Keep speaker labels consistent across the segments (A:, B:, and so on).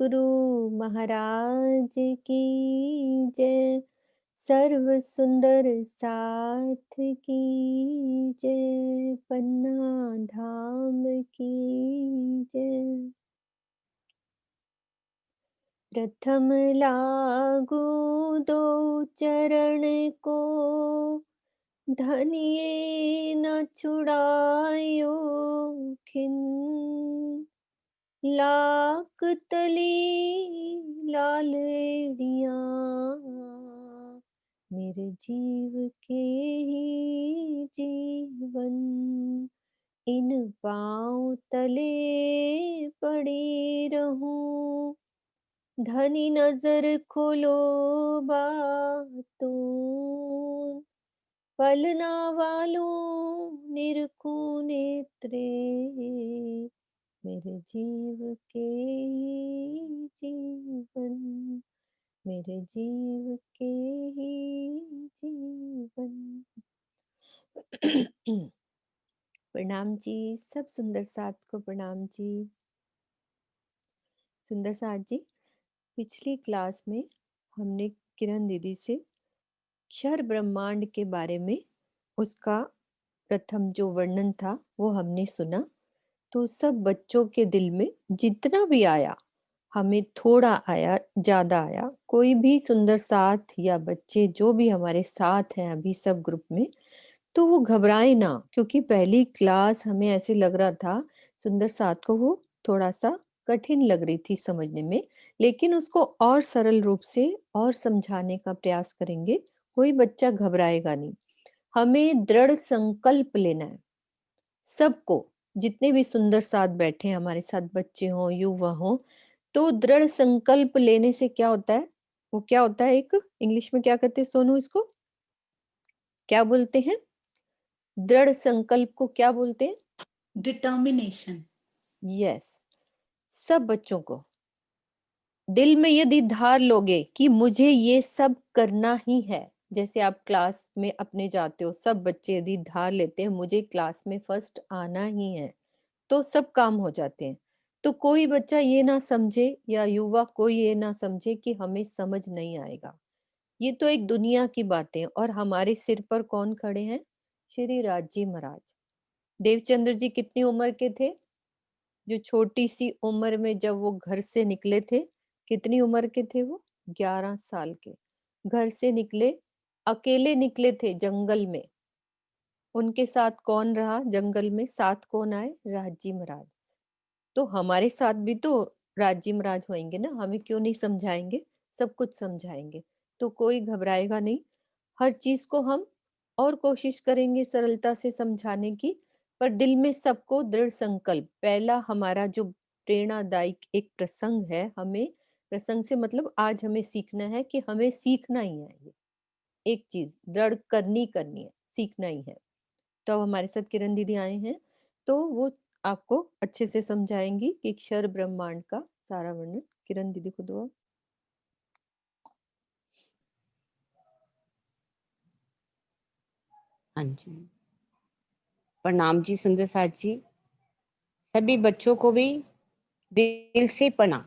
A: सद्गुरु महाराज की जय। सर्व सुंदर साथ की जय। पन्ना धाम की जय। प्रथम लागू दो चरण को, धनिये न छुड़ायो खिन। लाख तली लाल एड़ियाँ, मेरे जीव के ही जीवन। इन पाँव तले पड़ी रहूं, धनी नजर खोलो बातों। पलना वालों निरखूं नेत्रे, मेरे जीव के ही जीवन। मेरे जीव के ही जीवन। प्रणाम जी, सब सुंदर साथ को प्रणाम जी। सुंदर साथ जी, पिछली क्लास में हमने किरण दीदी से क्षर ब्रह्मांड के बारे में उसका प्रथम जो वर्णन था वो हमने सुना। तो सब बच्चों के दिल में जितना भी आया, हमें थोड़ा आया ज्यादा आया, कोई भी सुंदर साथ या बच्चे जो भी हमारे साथ हैं अभी सब ग्रुप में, तो वो घबराए ना, क्योंकि पहली क्लास हमें ऐसे लग रहा था सुंदर साथ को वो थोड़ा सा कठिन लग रही थी समझने में। लेकिन उसको और सरल रूप से और समझाने का प्रयास करेंगे, कोई बच्चा घबराएगा नहीं। हमें दृढ़ संकल्प लेना है सबको, जितने भी सुंदर साथ बैठे हैं हमारे साथ, बच्चे हों युवा हों। तो दृढ़ संकल्प लेने से क्या होता है, वो क्या होता है, एक इंग्लिश में क्या कहते हैं सोनू, इसको क्या बोलते हैं? दृढ़ संकल्प को क्या बोलते हैं?
B: डिटर्मिनेशन।
A: यस। सब बच्चों को दिल में यदि धार लोगे कि मुझे ये सब करना ही है, जैसे आप क्लास में अपने जाते हो, सब बच्चे यदि धार लेते हैं मुझे क्लास में फर्स्ट आना ही है, तो सब काम हो जाते हैं। तो कोई बच्चा ये ना समझे या युवा कोई ये ना समझे कि हमें समझ नहीं आएगा। ये तो एक दुनिया की बातें, और हमारे सिर पर कौन खड़े हैं? श्री राज जी महाराज। देवचंद्र जी कितनी उम्र के थे? जो छोटी सी उम्र में जब वो घर से निकले थे, कितनी उम्र के थे वो? 11 साल के। घर से निकले, अकेले निकले थे जंगल में। उनके साथ कौन रहा जंगल में? साथ कौन आए? राजी महाराज। तो हमारे साथ भी तो राजी महाराज होंगे ना, हमें क्यों नहीं समझाएंगे? सब कुछ समझाएंगे। तो कोई घबराएगा नहीं, हर चीज को हम और कोशिश करेंगे सरलता से समझाने की। पर दिल में सबको दृढ़ संकल्प, पहला हमारा जो प्रेरणादायक एक प्रसंग है, हमें प्रसंग से मतलब आज हमें सीखना है कि हमें सीखना ही है, ये एक चीज दृढ़ करनी है, सीखना ही है। तो अब हमारे साथ किरण दीदी आए हैं, तो वो आपको अच्छे से समझाएंगी कि क्षर ब्रह्मांड का सारा वर्णन। किरण दीदी को दो।
C: हाँ जी, प्रणाम जी सुंदर साथ जी, सभी बच्चों को भी दिल से प्रणाम।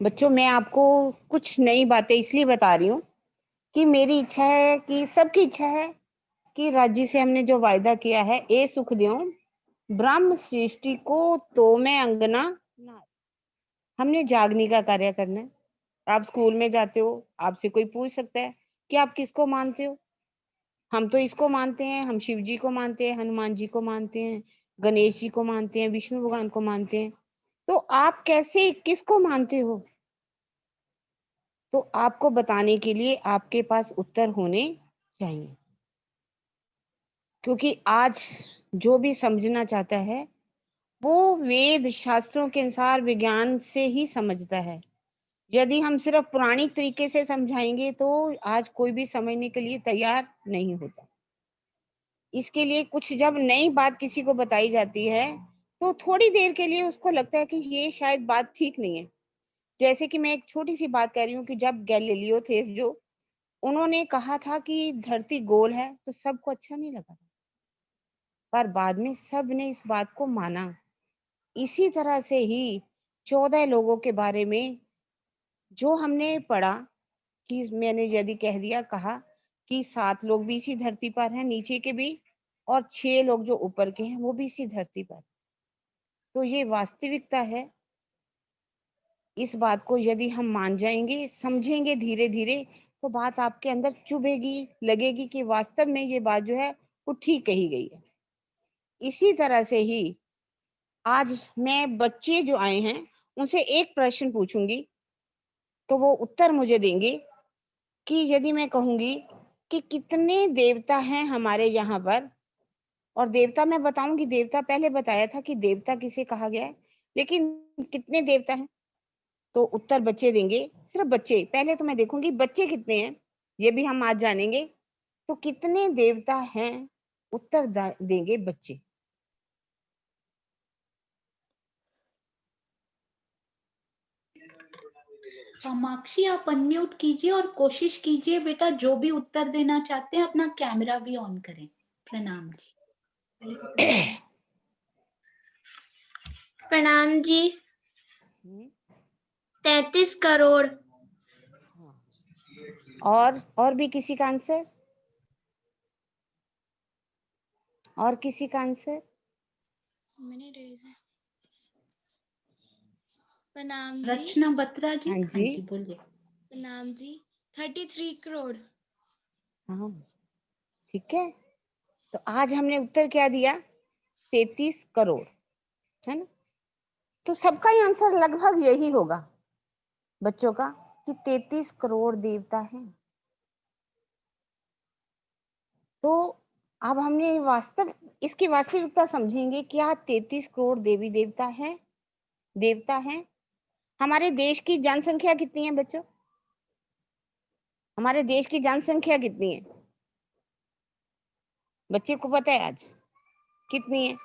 C: बच्चों, मैं आपको कुछ नई बातें इसलिए बता रही हूँ कि मेरी इच्छा है कि सबकी इच्छा है कि राज्य से हमने जो वायदा किया है, ए सुख द्यो ब्रह्म सृष्टि को तो मैं अंगना ना, हमने जागने का कार्य करना है। आप स्कूल में जाते हो, आपसे कोई पूछ सकता है कि आप किसको मानते हो? हम तो इसको मानते हैं, हम शिव जी को मानते हैं, हनुमान जी को मानते हैं, गणेश जी को मानते हैं, विष्णु भगवान को मानते हैं। तो आप कैसे किसको मानते हो? तो आपको बताने के लिए आपके पास उत्तर होने चाहिए, क्योंकि आज जो भी समझना चाहता है वो वेद शास्त्रों के अनुसार विज्ञान से ही समझता है। यदि हम सिर्फ पुरानी तरीके से समझाएंगे तो आज कोई भी समझने के लिए तैयार नहीं होता। इसके लिए कुछ जब नई बात किसी को बताई जाती है तो थोड़ी देर के लिए उसको लगता है कि ये शायद बात ठीक नहीं है। जैसे कि मैं एक छोटी सी बात कह रही हूँ कि जब गैलीलियो थे, जो उन्होंने कहा था कि धरती गोल है, तो सबको अच्छा नहीं लगा, पर बाद में सब ने इस बात को माना। इसी तरह से ही 14 लोगों के बारे में जो हमने पढ़ा, कि मैंने यदि कह दिया कहा कि 7 लोग भी इसी धरती पर हैं, नीचे के भी, और 6 लोग जो ऊपर के हैं वो भी इसी धरती पर। तो ये वास्तविकता है। इस बात को यदि हम मान जाएंगे, समझेंगे धीरे धीरे, तो बात आपके अंदर चुभेगी, लगेगी कि वास्तव में ये बात जो है वो ठीक कही गई है। इसी तरह से ही आज मैं बच्चे जो आए हैं उनसे एक प्रश्न पूछूंगी, तो वो उत्तर मुझे देंगे कि यदि मैं कहूंगी कि कितने देवता हैं हमारे यहाँ पर, और देवता मैं बताऊंगी, देवता पहले बताया था कि देवता किसे कहा गया है, लेकिन कितने देवता हैं, तो उत्तर बच्चे देंगे। सिर्फ बच्चे, पहले तो मैं देखूंगी बच्चे कितने हैं, ये भी हम आज जानेंगे। तो कितने देवता हैं, उत्तर देंगे बच्चे।
B: कामाक्षी, आप अनम्यूट कीजिए और कोशिश कीजिए बेटा, जो भी उत्तर देना चाहते हैं अपना कैमरा भी ऑन करें। प्रणाम जी।
D: प्रणाम जी।
C: हम्म,
D: 33 करोड़।
C: हाँ। और भी किसी का आंसर? और किसी का आंसर?
D: मैंने रेज है। प्रणाम जी।
B: रचना बत्रा जी,
C: हाँ
B: हाँ
C: जी।
B: जी बोलिए।
D: प्रणाम जी। 33 करोड़।
C: हाँ, ठीक है। तो आज हमने उत्तर क्या दिया? 33 करोड़, है ना? तो सबका ही आंसर लगभग यही होगा बच्चों का, कि 33 करोड़ देवता हैं। तो अब हमने इसकी वास्तविकता समझेंगे। क्या 33 करोड़ देवी देवता हैं, देवता हैं? हमारे देश की जनसंख्या कितनी है बच्चों? हमारे देश की जनसंख्या कितनी है? बच्चे को पता है आज कितनी है?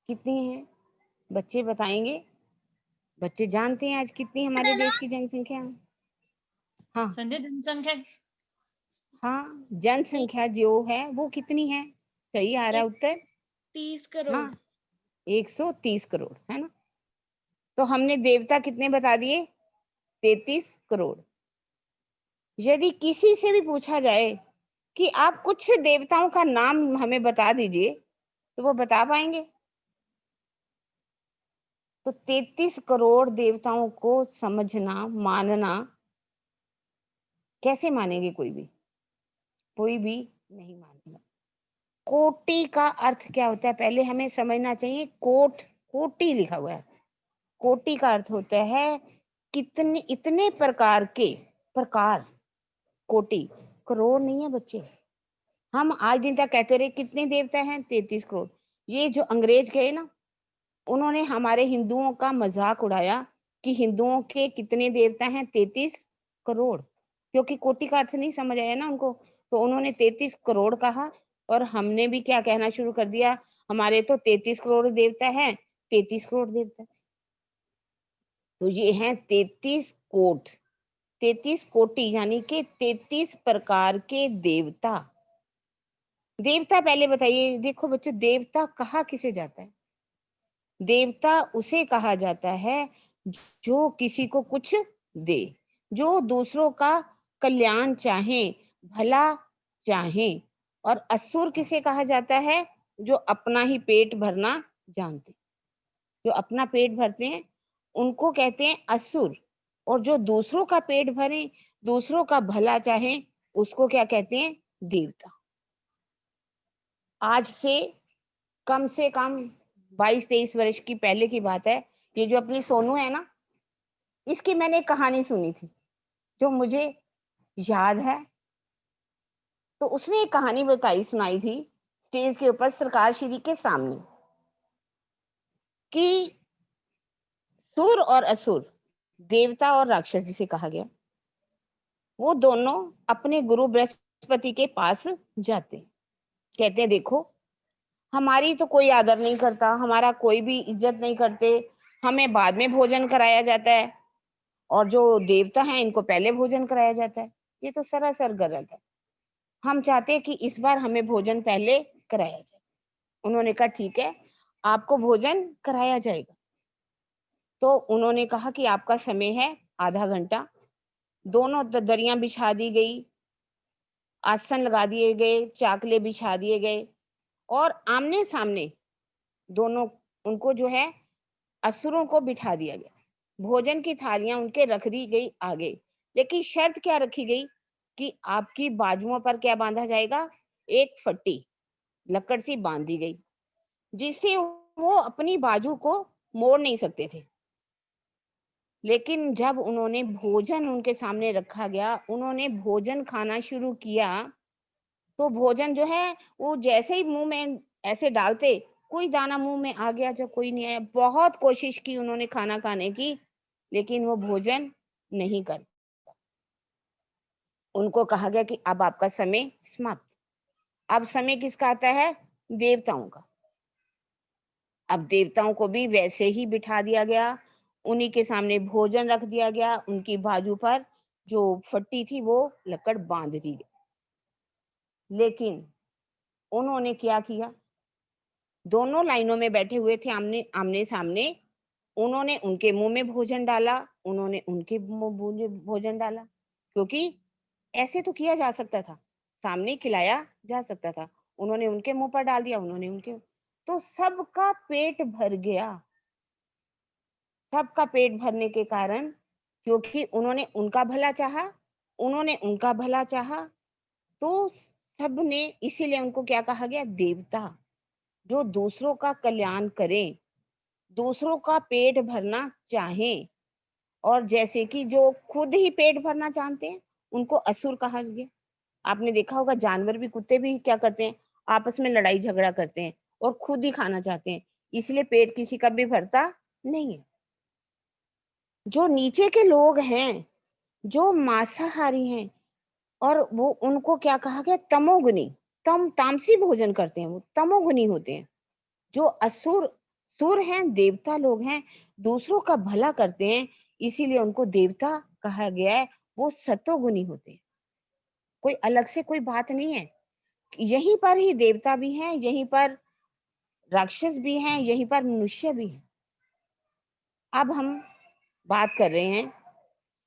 C: कितनी है? बच्चे बताएंगे। बच्चे जानते हैं आज कितनी हमारे देश की जनसंख्या है? हाँ
D: संजय, जनसंख्या
C: हाँ, जनसंख्या जो है वो कितनी है? सही आ रहा है उत्तर।
D: 30 करोड़।
C: हाँ, 130 करोड़, है ना? तो हमने देवता कितने बता दिए? 33 करोड़। यदि किसी से भी पूछा जाए कि आप कुछ देवताओं का नाम हमें बता दीजिए, तो वो बता पाएंगे? तो 33 करोड़ देवताओं को समझना, मानना, कैसे मानेंगे? कोई भी नहीं मानेगा। कोटि का अर्थ क्या होता है पहले हमें समझना चाहिए। कोटि लिखा हुआ है। कोटि का अर्थ होता है कितने, इतने प्रकार के, प्रकार। कोटि, करोड़ नहीं है बच्चे। हम आज दिन तक कहते रहे कितने देवता हैं? 33 करोड़। ये जो अंग्रेज गए ना, उन्होंने हमारे हिंदुओं का मजाक उड़ाया कि हिंदुओं के कितने देवता हैं? 33 करोड़। क्योंकि कोटि का अर्थ नहीं समझ आया ना उनको, तो उन्होंने 33 करोड़ कहा। और हमने भी क्या कहना शुरू कर दिया? हमारे तो 33 करोड़ देवता हैं, 33 करोड़ देवता। तो ये हैं 33 कोट, 33 कोटि, यानी कि 33 प्रकार के देवता। देवता पहले बताइए। देखो बच्चों, देवता कहा किसे जाता है? देवता उसे कहा जाता है जो किसी को कुछ दे, जो दूसरों का कल्याण चाहे, भला चाहे। और असुर किसे कहा जाता है? जो अपना ही पेट भरना जानते, जो अपना पेट भरते हैं उनको कहते हैं असुर। और जो दूसरों का पेट भरे, दूसरों का भला चाहे, उसको क्या कहते हैं? देवता। आज से कम 22-23 वर्ष की पहले की बात है। ये जो अपनी सोनू है ना, इसकी मैंने एक कहानी सुनी थी जो मुझे याद है। तो उसने एक कहानी सुनाई थी स्टेज के ऊपर सरकार श्री के सामने, कि सुर और असुर, देवता और राक्षस जिसे कहा गया, वो दोनों अपने गुरु बृहस्पति के पास जाते, कहते हैं देखो हमारी तो कोई आदर नहीं करता, हमारा कोई भी इज्जत नहीं करते, हमें बाद में भोजन कराया जाता है, और जो देवता हैं इनको पहले भोजन कराया जाता है। ये तो सरासर गलत है। हम चाहते हैं कि इस बार हमें भोजन पहले कराया जाए। उन्होंने कहा ठीक है, आपको भोजन कराया जाएगा। तो उन्होंने कहा कि आपका समय है आधा घंटा। दोनों दरियां बिछा दी गई, आसन लगा दिए गए, चाकले बिछा दिए गए और आमने सामने दोनों उनको जो है असुरों को बिठा दिया गया। भोजन की थालियां उनके रख दी गई आगे, लेकिन शर्त क्या रखी गई कि आपकी बाजुओं पर क्या बांधा जाएगा, एक फट्टी लकड़ सी बांध दी गई, जिससे वो अपनी बाजू को मोड़ नहीं सकते थे। लेकिन जब उन्होंने भोजन उनके सामने रखा गया, उन्होंने भोजन खाना शुरू किया, तो भोजन जो है वो जैसे ही मुंह में ऐसे डालते, कोई दाना मुंह में आ गया, जो कोई नहीं आया। बहुत कोशिश की उन्होंने खाना खाने की, लेकिन वो भोजन नहीं कर। उनको कहा गया कि अब आपका समय समाप्त। अब समय किसका आता है, देवताओं का। अब देवताओं को भी वैसे ही बिठा दिया गया, उन्हीं के सामने भोजन रख दिया गया, उनकी बाजू पर जो फट्टी थी वो लकड़ बांध दी गई। लेकिन उन्होंने क्या किया, दोनों लाइनों में बैठे हुए थे आमने आमने सामने, उन्होंने उनके मुंह में भोजन डाला, उन्होंने उनके मुंह में भोजन डाला, क्योंकि ऐसे तो किया जा सकता था, सामने खिलाया जा सकता था। उन्होंने उनके मुंह पर डाल दिया, उन्होंने उनके, तो सबका पेट भर गया। सबका पेट भरने के कारण, क्योंकि उन्होंने उनका भला चाहा, उन्होंने उनका भला चाहा, तो सबने, इसीलिए उनको क्या कहा गया, देवता। जो दूसरों का कल्याण करें, दूसरों का पेट भरना चाहें, और जैसे कि जो खुद ही पेट भरना जानते हैं, उनको असुर कहा गया। आपने देखा होगा जानवर भी, कुत्ते भी क्या करते हैं, आपस में लड़ाई झगड़ा करते हैं और खुद ही खाना चाहते हैं, इसलिए पेट किसी का भी भरता नहीं है। जो नीचे के लोग हैं, जो मांसाहारी हैं, और वो उनको क्या कहा गया, तमोगुनी, तामसी भोजन करते हैं, वो तमोगुनी होते हैं। जो असुर, सुर हैं, देवता लोग हैं, दूसरों का भला करते हैं, इसीलिए उनको देवता कहा गया है, वो सतोगुनी होते हैं। कोई अलग से कोई बात नहीं है, यहीं पर ही देवता भी हैं, यहीं पर राक्षस भी हैं, यहीं पर मनुष्य भी हैं। अब हम बात कर रहे हैं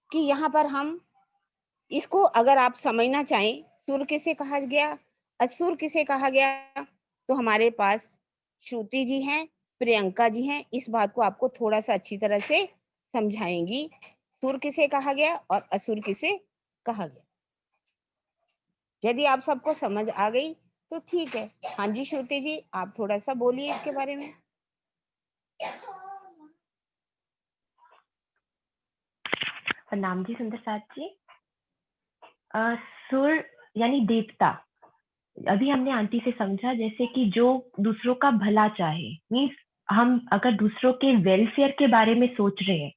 C: कि यहाँ पर हम इसको अगर आप समझना चाहें, सुर किसे कहा गया, असुर किसे कहा गया, तो हमारे पास श्रुति जी हैं, प्रियंका जी हैं, इस बात को आपको थोड़ा सा अच्छी तरह से समझाएंगी, सुर किसे कहा गया और असुर किसे कहा गया। यदि आप सबको समझ आ गई तो ठीक है। हाँ जी श्रुति जी, आप थोड़ा सा बोलिए इसके बारे में।
E: प्रणाम जी सुंदर साथ जी। सुर यानी देवता, अभी हमने आंटी से समझा जैसे कि जो दूसरों का भला चाहे, मीन्स हम अगर दूसरों के वेलफेयर के बारे में सोच रहे हैं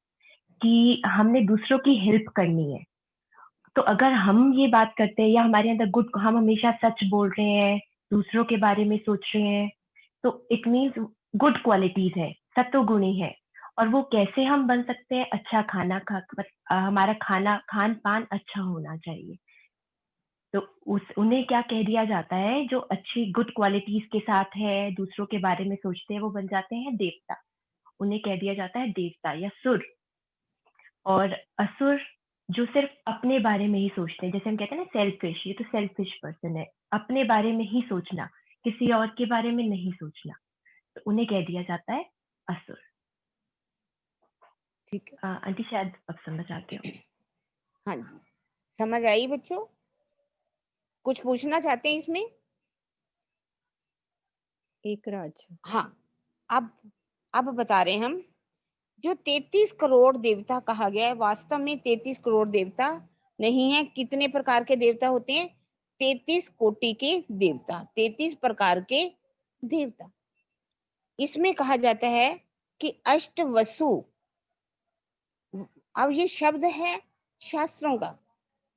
E: कि हमने दूसरों की हेल्प करनी है, तो अगर हम ये बात करते हैं या हमारे अंदर गुड, हम हमेशा सच बोल रहे हैं, दूसरों के बारे में सोच रहे हैं, तो इट मीन्स गुड क्वालिटीज है, सत्वगुणी है। और वो कैसे हम बन सकते हैं, अच्छा खाना खा, हमारा खान पान अच्छा होना चाहिए। तो उन्हें क्या कह दिया जाता है, जो अच्छी गुड क्वालिटीज के साथ है, दूसरों के बारे में सोचते हैं, वो बन जाते हैं देवता। उन्हें कह दिया जाता है देवता या सुर। और असुर जो सिर्फ अपने बारे में ही सोचते हैं, जैसे हम कहते हैं ना सेल्फिश, ये तो सेल्फिश पर्सन है, अपने बारे में ही सोचना, किसी और के बारे में नहीं सोचना, तो उन्हें कह दिया जाता है असुर।
C: ठीक है,
E: आंटी शायद अब समझ आते हो।
C: हाँ जी, समझ आई बच्चों? कुछ पूछना चाहते हैं इसमें?
A: एक राज।
C: हाँ, अब बता रहे हैं हम, जो 33 करोड़ देवता कहा गया है, वास्तव में 33 करोड़ देवता नहीं है। कितने प्रकार के देवता होते हैं? 33 कोटि के देवता, 33 प्रकार के देवता। इसमें कहा जाता है कि अष्टवसु, अब ये शब्द है शास्त्रों का,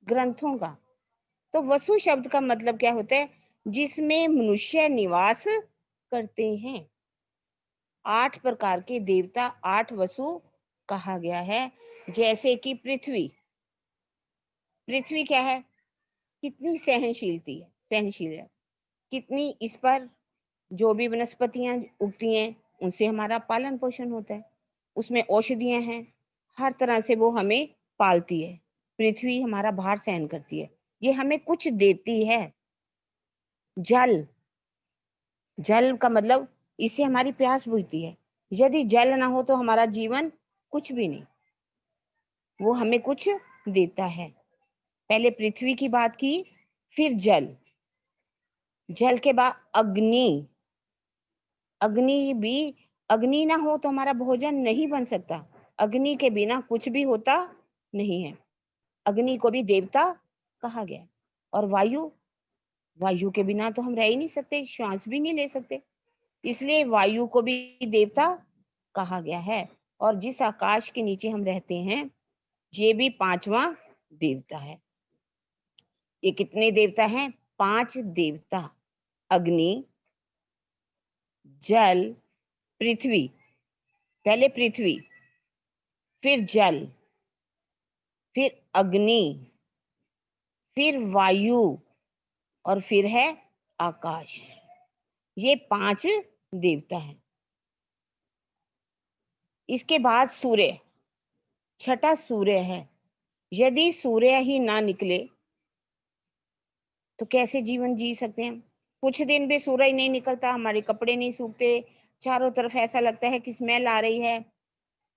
C: ग्रंथों का। तो वसु शब्द का मतलब क्या होता है? जिसमें मनुष्य निवास करते हैं। 8 प्रकार के देवता, 8 वसु कहा गया है। जैसे कि पृथ्वी, पृथ्वी क्या है? कितनी सहनशील है, कितनी इस पर जो भी वनस्पतियां उगती हैं उनसे हमारा पालन पोषण होता है, उसमें औषधियां हैं, हर तरह से वो हमें पालती है। पृथ्वी हमारा भार सहन करती है, ये हमें कुछ देती है। जल, जल का मतलब इससे हमारी प्यास बुझती है। यदि जल ना हो तो हमारा जीवन कुछ भी नहीं, वो हमें कुछ देता है। पहले पृथ्वी की बात की, फिर जल, जल के बाद अग्नि। अग्नि भी, अग्नि ना हो तो हमारा भोजन नहीं बन सकता, अग्नि के बिना कुछ भी होता नहीं है। अग्नि को भी देवता कहा गया। और वायु, वायु के बिना तो हम रह ही नहीं सकते, श्वास भी नहीं ले सकते, इसलिए वायु को भी देवता कहा गया है। और जिस आकाश के नीचे हम रहते हैं ये भी पांचवा देवता है। ये कितने देवता हैं? 5 देवता। अग्नि, जल, पृथ्वी, पहले पृथ्वी, फिर जल, फिर अग्नि, फिर वायु, और फिर है आकाश। ये 5 देवता हैं। इसके बाद सूर्य, छठा सूर्य है। यदि सूर्य ही ना निकले तो कैसे जीवन जी सकते हैं? कुछ दिन भी सूरज नहीं निकलता, हमारे कपड़े नहीं सूखते, चारों तरफ ऐसा लगता है कि स्मेल आ रही है।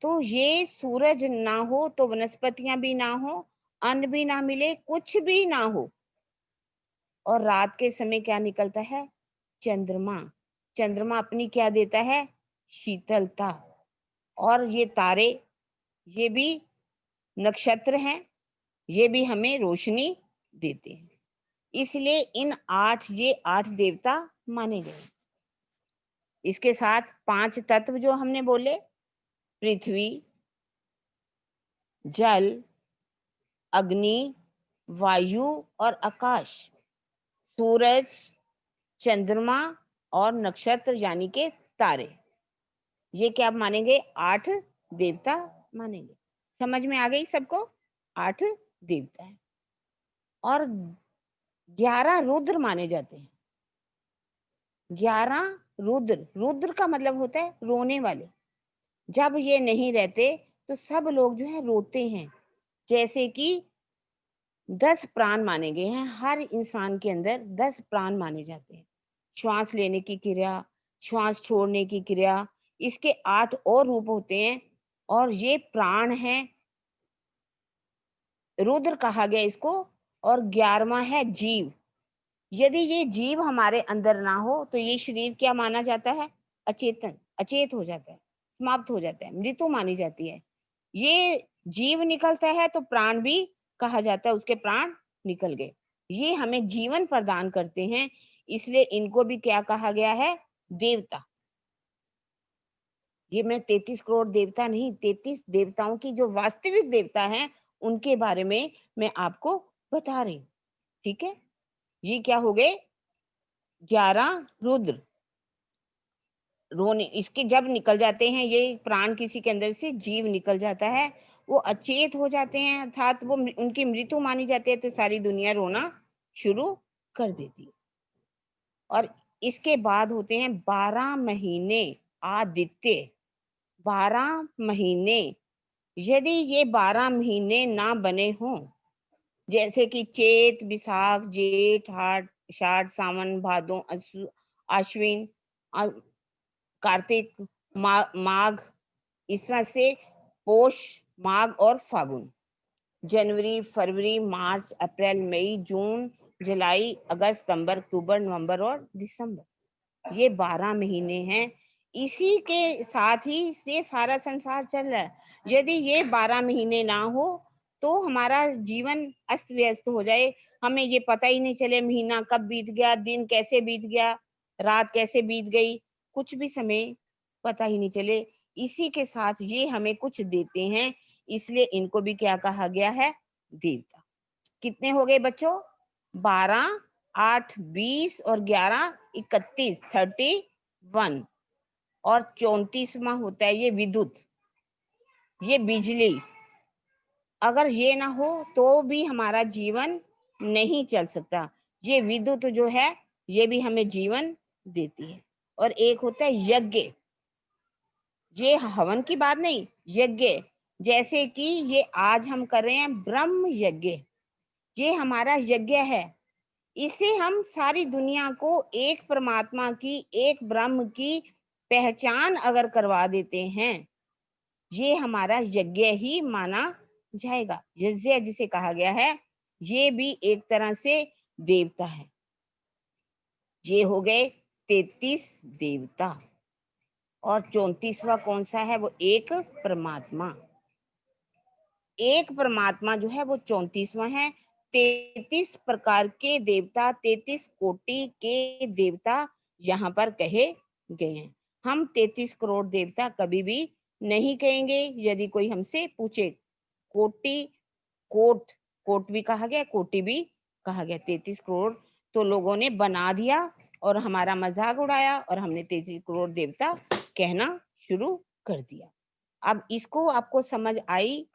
C: तो ये सूरज ना हो तो वनस्पतियां भी ना हो, अन्न भी ना मिले, कुछ भी ना हो। और रात के समय क्या निकलता है? चंद्रमा। चंद्रमा अपनी क्या देता है? शीतलता। और ये तारे, ये भी नक्षत्र हैं, ये भी हमें रोशनी देते हैं। इसलिए इन 8, ये 8 देवता माने गए। इसके साथ 5 तत्व जो हमने बोले, पृथ्वी, जल, अग्नि, वायु और आकाश, सूरज, चंद्रमा और नक्षत्र यानी के तारे, ये क्या मानेंगे? 8 देवता मानेंगे। समझ में आ गई सबको? 8 देवता है। और 11 रुद्र माने जाते हैं। 11 रुद्र, रुद्र का मतलब होता है रोने वाले। जब ये नहीं रहते तो सब लोग जो है रोते हैं। जैसे कि 10 प्राण माने गए हैं, हर इंसान के अंदर 10 प्राण माने जाते हैं। श्वास लेने की क्रिया, श्वास छोड़ने की क्रिया, इसके 8 और रूप होते हैं। और ये प्राण है, रुद्र कहा गया इसको। और 11वां है जीव। यदि ये जीव हमारे अंदर ना हो तो ये शरीर क्या माना जाता है? अचेतन, अचेत हो जाता है, समाप्त हो जाता है, मृत्यु मानी जाती है। ये जीव निकलता है तो प्राण भी कहा जाता है, उसके प्राण निकल गए। ये हमें जीवन प्रदान करते हैं, इसलिए इनको भी क्या कहा गया है? देवता। ये मैं 33 करोड़ देवता नहीं, 33 देवताओं की जो वास्तविक देवता हैं उनके बारे में मैं आपको बता रही हूँ। ठीक है, ये क्या हो गए? 11 रुद्र। रोने, इसके जब निकल जाते हैं ये प्राण, किसी के अंदर से जीव निकल जाता है, वो अचेत हो जाते हैं, अर्थात वो उनकी मृत्यु मानी जाती है, तो सारी दुनिया रोना शुरू कर देती है। और इसके बाद होते हैं 12 महीने आदित्य। 12 महीने, यदि ये 12 महीने ना बने हों, जैसे कि चैत, विशाख, जेठ, हाट, आषाढ़, सावन, भादो, आश्विन, कार्तिक, माघ, इस तरह से पोष, माघ और फागुन, जनवरी, फरवरी, मार्च, अप्रैल, मई, जून, जुलाई, अगस्त, सितंबर, अक्टूबर, नवंबर और दिसंबर, ये 12 महीने हैं। इसी के साथ ही से सारा संसार चल रहा है। यदि ये 12 महीने ना हो तो हमारा जीवन अस्त व्यस्त हो जाए, हमें ये पता ही नहीं चले महीना कब बीत गया, दिन कैसे बीत गया, रात कैसे बीत गई, कुछ भी समय पता ही नहीं चले। इसी के साथ ये हमें कुछ देते हैं, इसलिए इनको भी क्या कहा गया है? देवता। कितने हो गए बच्चों? 12, 8 20 और 11 31, 31। और 34वां होता है ये विद्युत, ये बिजली। अगर ये ना हो तो भी हमारा जीवन नहीं चल सकता। ये विद्युत जो है ये भी हमें जीवन देती है। और एक होता है यज्ञ। ये हवन की बात नहीं, यज्ञ। जैसे कि ये आज हम कर रहे हैं ब्रह्म यज्ञ, ये हमारा यज्ञ है। इससे हम सारी दुनिया को एक परमात्मा की, एक ब्रह्म की पहचान अगर करवा देते हैं, ये हमारा यज्ञ ही माना जाएगा। यज्ञ जिसे कहा गया है, ये भी एक तरह से देवता है। ये हो गए 33 देवता, और 34वां कौन सा है? वो एक परमात्मा। एक परमात्मा जो है वो 34वां है। 33 प्रकार के देवता, 33 कोटि के देवता यहाँ पर कहे गए हैं। हम 33 करोड़ देवता कभी भी नहीं कहेंगे। यदि कोई हमसे पूछे, कोटि, कोट भी कहा गया, कोटि भी कहा गया। 33 करोड़ तो लोगों ने बना दिया और हमारा मजाक उड़ाया, और हमने 33 करोड़ देवता कहना शुरू कर दिया। अब इसको आपको समझ आई,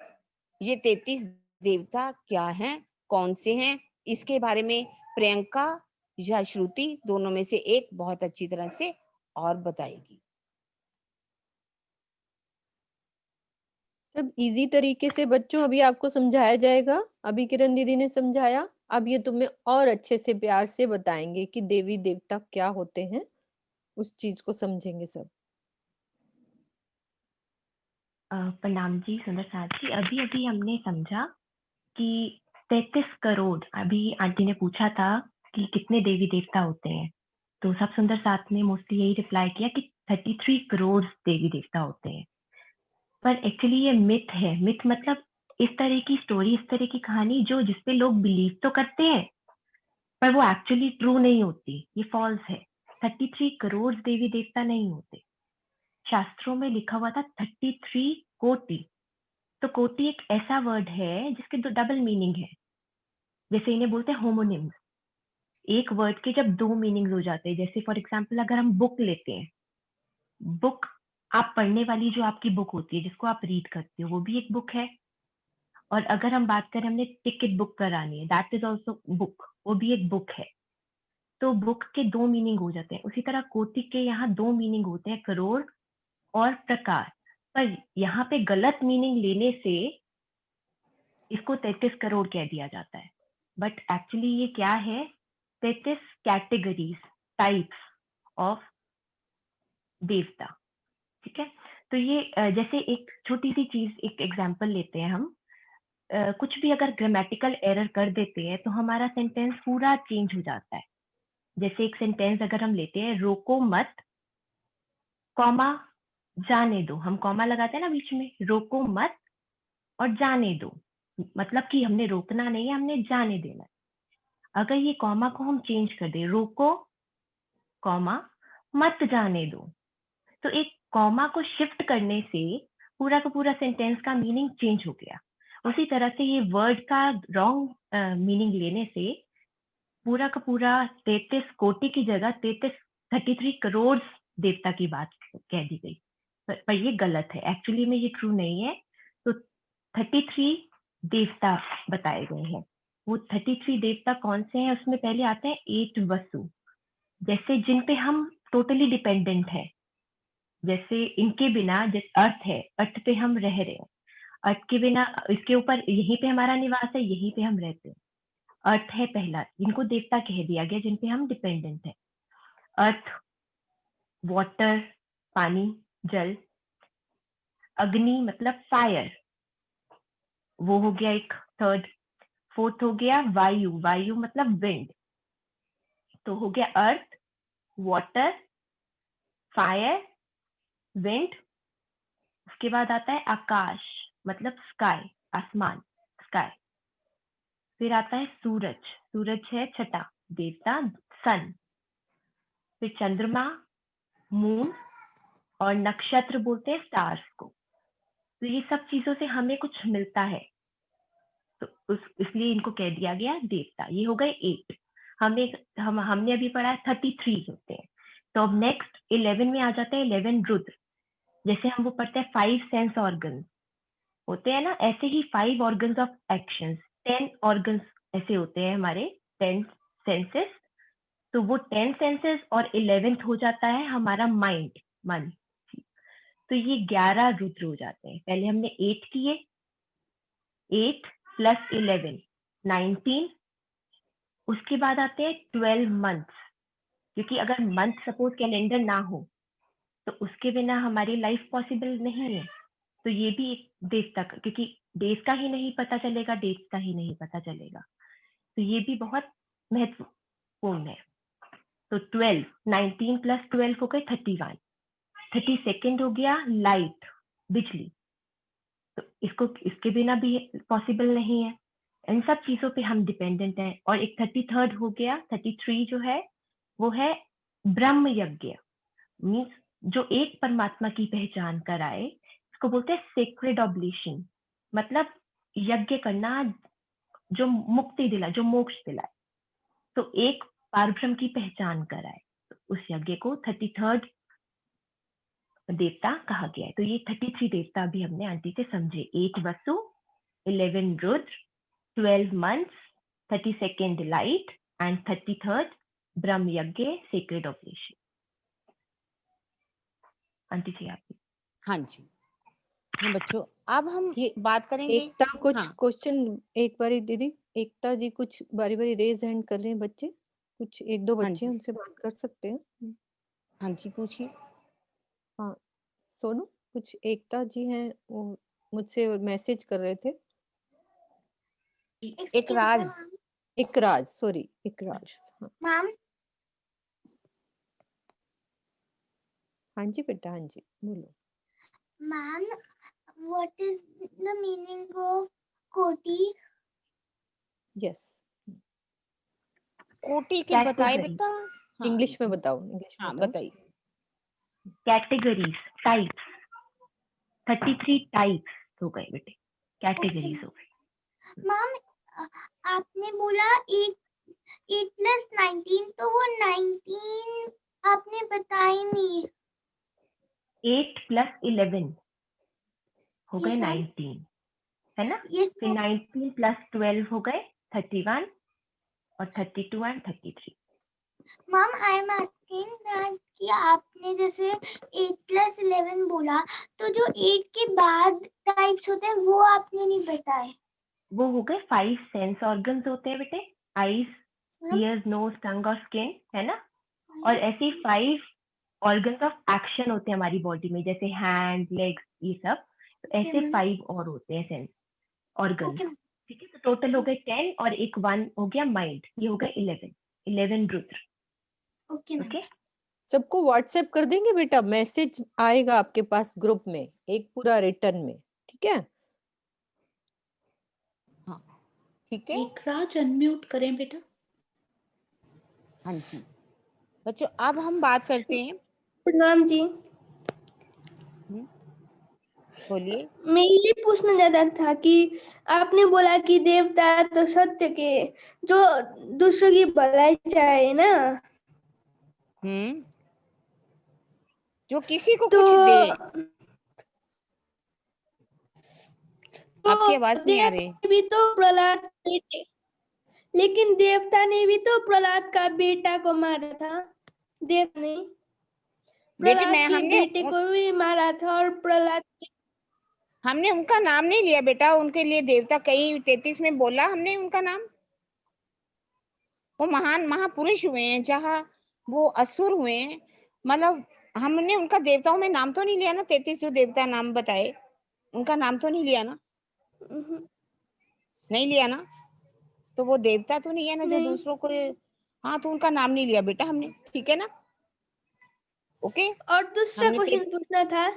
C: ये 33 देवता क्या हैं, कौन से हैं? इसके बारे में प्रियंका या श्रुति दोनों में से एक बहुत अच्छी तरह से और बताएगी।
A: सब इजी तरीके से बच्चों अभी आपको समझाया जाएगा। अभी किरण दीदी ने समझाया, अब ये तुम्हें और अच्छे से प्यार से बताएंगे कि देवी देवता क्या होते हैं, उस चीज को समझेंगे सब।
E: प्रणाम जी सुंदर साथ जी। अभी अभी हमने समझा कि 33 करोड़, अभी आंटी ने पूछा था कि कितने देवी देवता होते हैं, तो सब सुंदर साथ ने मोस्टली यही रिप्लाई किया कि 33 करोड़ देवी देवता होते हैं। पर एक्चुअली ये मिथ है। मिथ मतलब इस तरह की स्टोरी, इस तरह की कहानी जो जिसपे लोग बिलीव तो करते हैं पर वो एक्चुअली ट्रू नहीं होती, ये फॉल्स है। 33 करोड़ देवी देवता नहीं होते। शास्त्रों में लिखा हुआ था 33 कोटि। तो कोटि एक ऐसा वर्ड है जिसके दो डबल मीनिंग है, जैसे इन्हें बोलते हैं होमोनिम्स। एक वर्ड के जब दो मीनिंग्स हो जाते हैं, जैसे फॉर एग्जाम्पल अगर हम बुक लेते हैं, बुक आप पढ़ने वाली जो आपकी बुक होती है जिसको आप रीड करते हो वो भी एक बुक है। और अगर हम बात करें हमने टिकट बुक करानी है, दैट इज ऑल्सो बुक, वो भी एक बुक है। तो बुक के दो मीनिंग हो जाते हैं। उसी तरह कोटि के यहाँ दो मीनिंग होते हैं, करोड़ और प्रकार। पर यहाँ पे गलत मीनिंग लेने से इसको 33 करोड़ कह दिया जाता है, बट एक्चुअली ये क्या है? 33 कैटेगरीज, टाइप्स ऑफ देवता। ठीक है, तो ये जैसे एक छोटी सी चीज, एक एग्जांपल लेते हैं हम। कुछ भी अगर ग्रामेटिकल एरर कर देते हैं तो हमारा सेंटेंस पूरा चेंज हो जाता है। जैसे एक सेंटेंस अगर हम लेते हैं, रोको मत, कॉमा जाने दो। हम कॉमा लगाते हैं ना बीच में, रोको मत और जाने दो, मतलब कि हमने रोकना नहीं है, हमने जाने देना है। अगर ये कॉमा को हम चेंज कर दे, रोको कॉमा मत जाने दो, तो एक कॉमा को शिफ्ट करने से पूरा का पूरा सेंटेंस का मीनिंग चेंज हो गया। उसी तरह से ये वर्ड का रॉन्ग मीनिंग लेने से पूरा का पूरा 33 कोटि की जगह 33 करोड़ देवता की बात कह दी गई। पर ये गलत है, एक्चुअली में ये ट्रू नहीं है। तो 33 देवता बताए गए हैं। वो 33 देवता कौन से हैं? उसमें पहले आते हैं 8 वसु, जैसे जिन पे हम टोटली डिपेंडेंट है। जैसे इनके बिना, जैसे अर्थ है, अर्थ पे हम रह रहे हैं, अर्थ के बिना, इसके ऊपर यहीं पे हमारा निवास है, यहीं पे हम रहते हैं। अर्थ है पहला, जिनको देवता कह दिया गया, जिन पे हम डिपेंडेंट है। अर्थ, वाटर पानी, जल। अग्नि मतलब फायर, वो हो गया एक थर्ड। फोर्थ हो गया वायु, वायु मतलब विंड। तो हो गया अर्थ, वाटर, फायर, विंड। उसके बाद आता है आकाश, मतलब स्काई, आसमान, स्काई। फिर आता है सूरज, सूरज है छठा देवता, सन। फिर चंद्रमा, मून, और नक्षत्र बोलते हैं स्टार्स को। तो ये सब चीजों से हमें कुछ मिलता है, तो इसलिए इनको कह दिया गया देवता। ये हो गए 8। हमने अभी पढ़ा 33 होते हैं। तो अब नेक्स्ट 11 में आ जाते हैं 11 रुद्र। जैसे हम वो पढ़ते हैं 5 सेंस ऑर्गन होते हैं ना, ऐसे ही 5 ऑर्गन्स ऑफ एक्शंस, 10 ऑर्गन्स ऐसे होते हैं हमारे, 10 सेंसेस, तो वो 10 सेंसेस और 11th हो जाता है हमारा माइंड, मन। तो ये 11 रुद्र हो जाते हैं। पहले हमने 8 किए, 8 + 11 19। उसके बाद आते हैं 12 मंथ्स, क्योंकि अगर मंथ सपोज कैलेंडर ना हो तो उसके बिना हमारी लाइफ पॉसिबल नहीं है। तो ये भी एक देवता का, क्योंकि डेज का ही नहीं पता चलेगा, डेट्स का ही नहीं पता चलेगा, तो ये भी बहुत महत्वपूर्ण है। तो 12, 19 + 12 हो गए 31। 32nd हो गया लाइट, बिजली। तो इसको, इसके बिना भी पॉसिबल नहीं है। इन सब चीजों पे हम डिपेंडेंट हैं। और एक 33rd हो गया, 33 जो है वो है ब्रह्म यज्ञ, मीन्स जो एक परमात्मा की पहचान कराए, इसको बोलते हैं सेक्रेड ऑब्लेशन, मतलब यज्ञ करना जो मुक्ति दिलाए, जो मोक्ष दिलाए, तो एक पारब्रह्म की पहचान कराए, तो उस यज्ञ को 33rd देवता कहा गया है। तो ये 33 देवता भी हमने आंटी से समझे। 8 वसु, 11 Rudra, 12 months, 32nd light and 33rd ब्रह्म यज्ञ, सेक्रेड ऑब्लेशन। आंटी जी आप।
C: हाँ जी। हाँ बच्चों, अब हम
A: ये
C: बात करेंगे।
A: एकता कुछ
C: हाँ
A: क्वेश्चन, एक बारी दीदी, एकता जी कुछ बारी बारी रेज हैंड कर रहे हैं बच्चे, कुछ एक दो
C: हाँ
A: बच्चे हैं,
C: जी,
A: उनसे बात कर सकते हैं।
C: हाँ जी पूछिए।
A: हाँ सोनू, कुछ एकता जी हैं, वो मुझसे मैसेज कर रहे थे।
C: एक राज।
A: इकराज, सॉरी इकराज। हाँ
F: मैम
A: हाँ जी बेटा, हाँ जी बोलो।
F: Ma'am what is the meaning of कोटी?
C: कोटि
A: यस,
C: के बताए
E: कैटेगरी,
C: बेटा। हाँ
A: इंग्लिश में बताओ, इंग्लिश में
C: हाँ
A: बताओ।
C: बताइए।
E: कैटेगरीज, टाइप्स, 33 टाइप्स हो गए बेटे, कैटेगरीज हो गए।
F: मैम आपने बोला 8 + 19, तो वो 19 आपने बताई नहीं।
E: 8 + 11 हो गए
F: Yes, ma'am.
E: 19, है ना?
F: Yes,
E: फिर
F: ma'am.
E: 19 + 12 हो गए 31 और 32 and 33।
F: Ma'am, I am asking that कि आपने जैसे 8 + 11 बोला, तो जो 8 के बाद टाइप्स होते हैं वो आपने नहीं बताए।
E: वो हो गए 5 सेंस ऑर्गन्स होते हैं बेटे, आईज,
F: Ma'am,
E: ईयर्स, नोज, टंग और स्किन, है ना? और ऐसे ही 5 ऑर्गन्स ऑफ एक्शन होते हैं हमारी बॉडी में, जैसे हैंड, लेग्स, ये सब। तो ऐसे
F: ma'am.
E: 5 और होते हैं सेंस ऑर्गन्स।
F: Okay, ma'am.
E: ठीक है, तो टोटल हो गए 10 और एक 1 हो गया माइंड, ये हो गए 11 रुद्र।
F: Okay, ma'am.
E: ओके,
A: सबको व्हाट्सएप कर देंगे बेटा, मैसेज आएगा आपके पास ग्रुप में, एक पूरा रिटर्न में, ठीक है?
C: हाँ ठीक है।
B: एकराज अनम्यूट करें बेटा।
C: हाँ जी बच्चों, अब हम बात करते हैं।
F: प्रणाम जी।
C: बोलिए।
F: मैं ये पूछना चाहता था कि आपने बोला कि देवता तो सत्य के, जो दूसरों की भलाई चाहे ना,
C: जो किसी को
F: तो
C: कुछ दे। आपकी
F: तो
C: आवाज नहीं आ
F: देव
C: रही।
F: भी तो प्रहलाद के बेटे, लेकिन देवता ने भी तो प्रहलाद का बेटा को मारा था। देव ने
C: बेटे
F: प्रहलाद के बेटे को भी मारा था, और प्रहलाद
C: हमने उनका नाम नहीं लिया बेटा, उनके लिए देवता कई 33 में बोला हमने उनका नाम। वो महान महापुरुष हुए हैं, जहाँ वो असुर हुए हैं, मतलब हमने उनका देवताओं में नाम तो नहीं लिया ना। 33 जो देवता नाम बताए, उनका नाम तो नहीं लिया ना, नहीं लिया ना। तो वो देवता तो नहीं है ना जो
F: नहीं।
C: दूसरों को। हाँ, तो उनका नाम नहीं लिया बेटा हमने, ठीक है ना? ओके।
F: और दूसरा
C: हमने
F: क्वेश्चन पूछना था,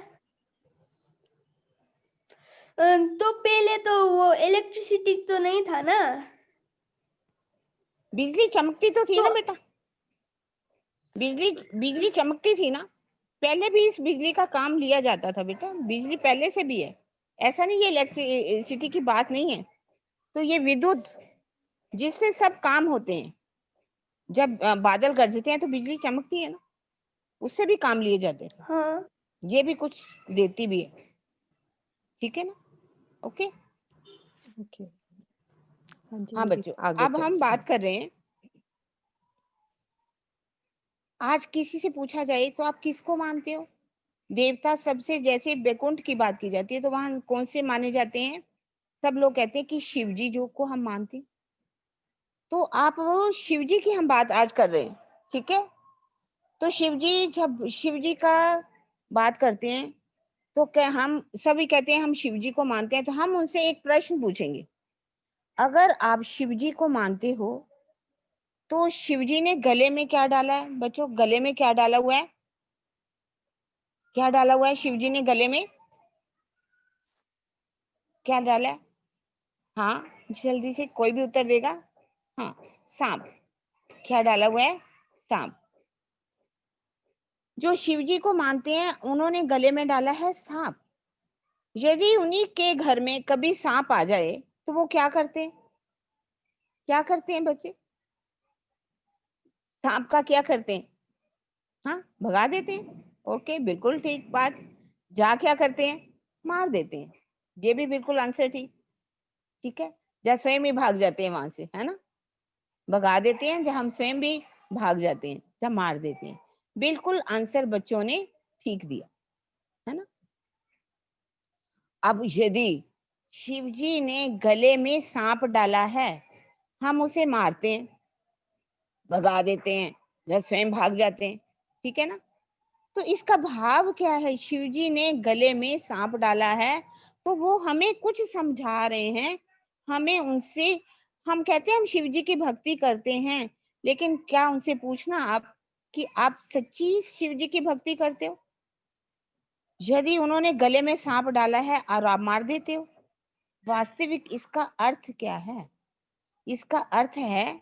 F: तो पहले तो वो इलेक्ट्रिसिटी तो नहीं था ना,
C: बिजली चमकती तो थी
F: तो
C: ना बेटा, बिजली बिजली चमकती थी ना। पहले भी इस बिजली का काम लिया जाता था बेटा, बिजली पहले से भी है, ऐसा नहीं, ये इलेक्ट्रिसिटी की बात नहीं है। तो ये विद्युत जिससे सब काम होते हैं, जब बादल गरजते हैं तो बिजली चमकती है ना, उससे भी काम लिए जाते थे।
F: हाँ
C: ये भी कुछ देती भी है, ठीक है ना? ओके।
A: ओके, हाँ जी
C: हाँ
A: दीदी
C: बच्चों,
A: आगे
C: अब
A: चलो।
C: हम बात कर रहे हैं आज किसी से पूछा जाए तो आप किसको मानते हो? देवता सबसे, जैसे बैकुंठ की बात की जाती है तो वहां कौन से माने जाते हैं? सब लोग कहते हैं कि शिव जी जो को हम मानते हैं। तो आप वो शिव जी की हम बात आज कर रहे हैं, ठीक है? तो शिव जी, जब शिव जी का बात करते हैं तो क्या हम सभी कहते हैं हम शिव जी को मानते हैं, तो हम उनसे एक प्रश्न पूछेंगे। अगर आप शिव जी को मानते हो तो शिव जी ने गले में क्या डाला है? बच्चों, गले में क्या डाला हुआ है? क्या डाला हुआ है शिव जी ने गले में? क्या डाला है? हाँ, जल्दी से कोई भी उत्तर देगा? हाँ, सांप। क्या डाला हुआ है? सांप। जो शिव जी को मानते हैं उन्होंने गले में डाला है सांप। यदि उन्हीं के घर में कभी सांप आ जाए तो वो क्या करते हैं? क्या करते हैं बच्चे? सांप का क्या करते हैं? हाँ, भगा देते हैं। ओके, बिल्कुल ठीक बात। जा क्या करते हैं? मार देते हैं। ये भी बिल्कुल आंसर ठीक, ठीक है। या स्वयं ही भाग जाते हैं वहां से, है ना? भगा देते हैं, जहां हम स्वयं भी भाग जाते हैं, जब मार देते हैं। बिल्कुल आंसर बच्चों ने ठीक दिया, है ना? अब यदि शिव जी ने गले में सांप डाला है, हम उसे मारते हैं, भगा देते हैं या स्वयं भाग जाते हैं, ठीक है ना? तो इसका भाव क्या है? शिव जी ने गले में सांप डाला है तो वो हमें कुछ समझा रहे हैं। हमें उनसे, हम कहते हैं हम शिव जी की भक्ति करते हैं, लेकिन क्या उनसे पूछना आप कि आप सच्ची शिव जी की भक्ति करते हो? यदि उन्होंने गले में सांप डाला है और आप मार देते हो, वास्तविक इसका अर्थ क्या है? इसका अर्थ है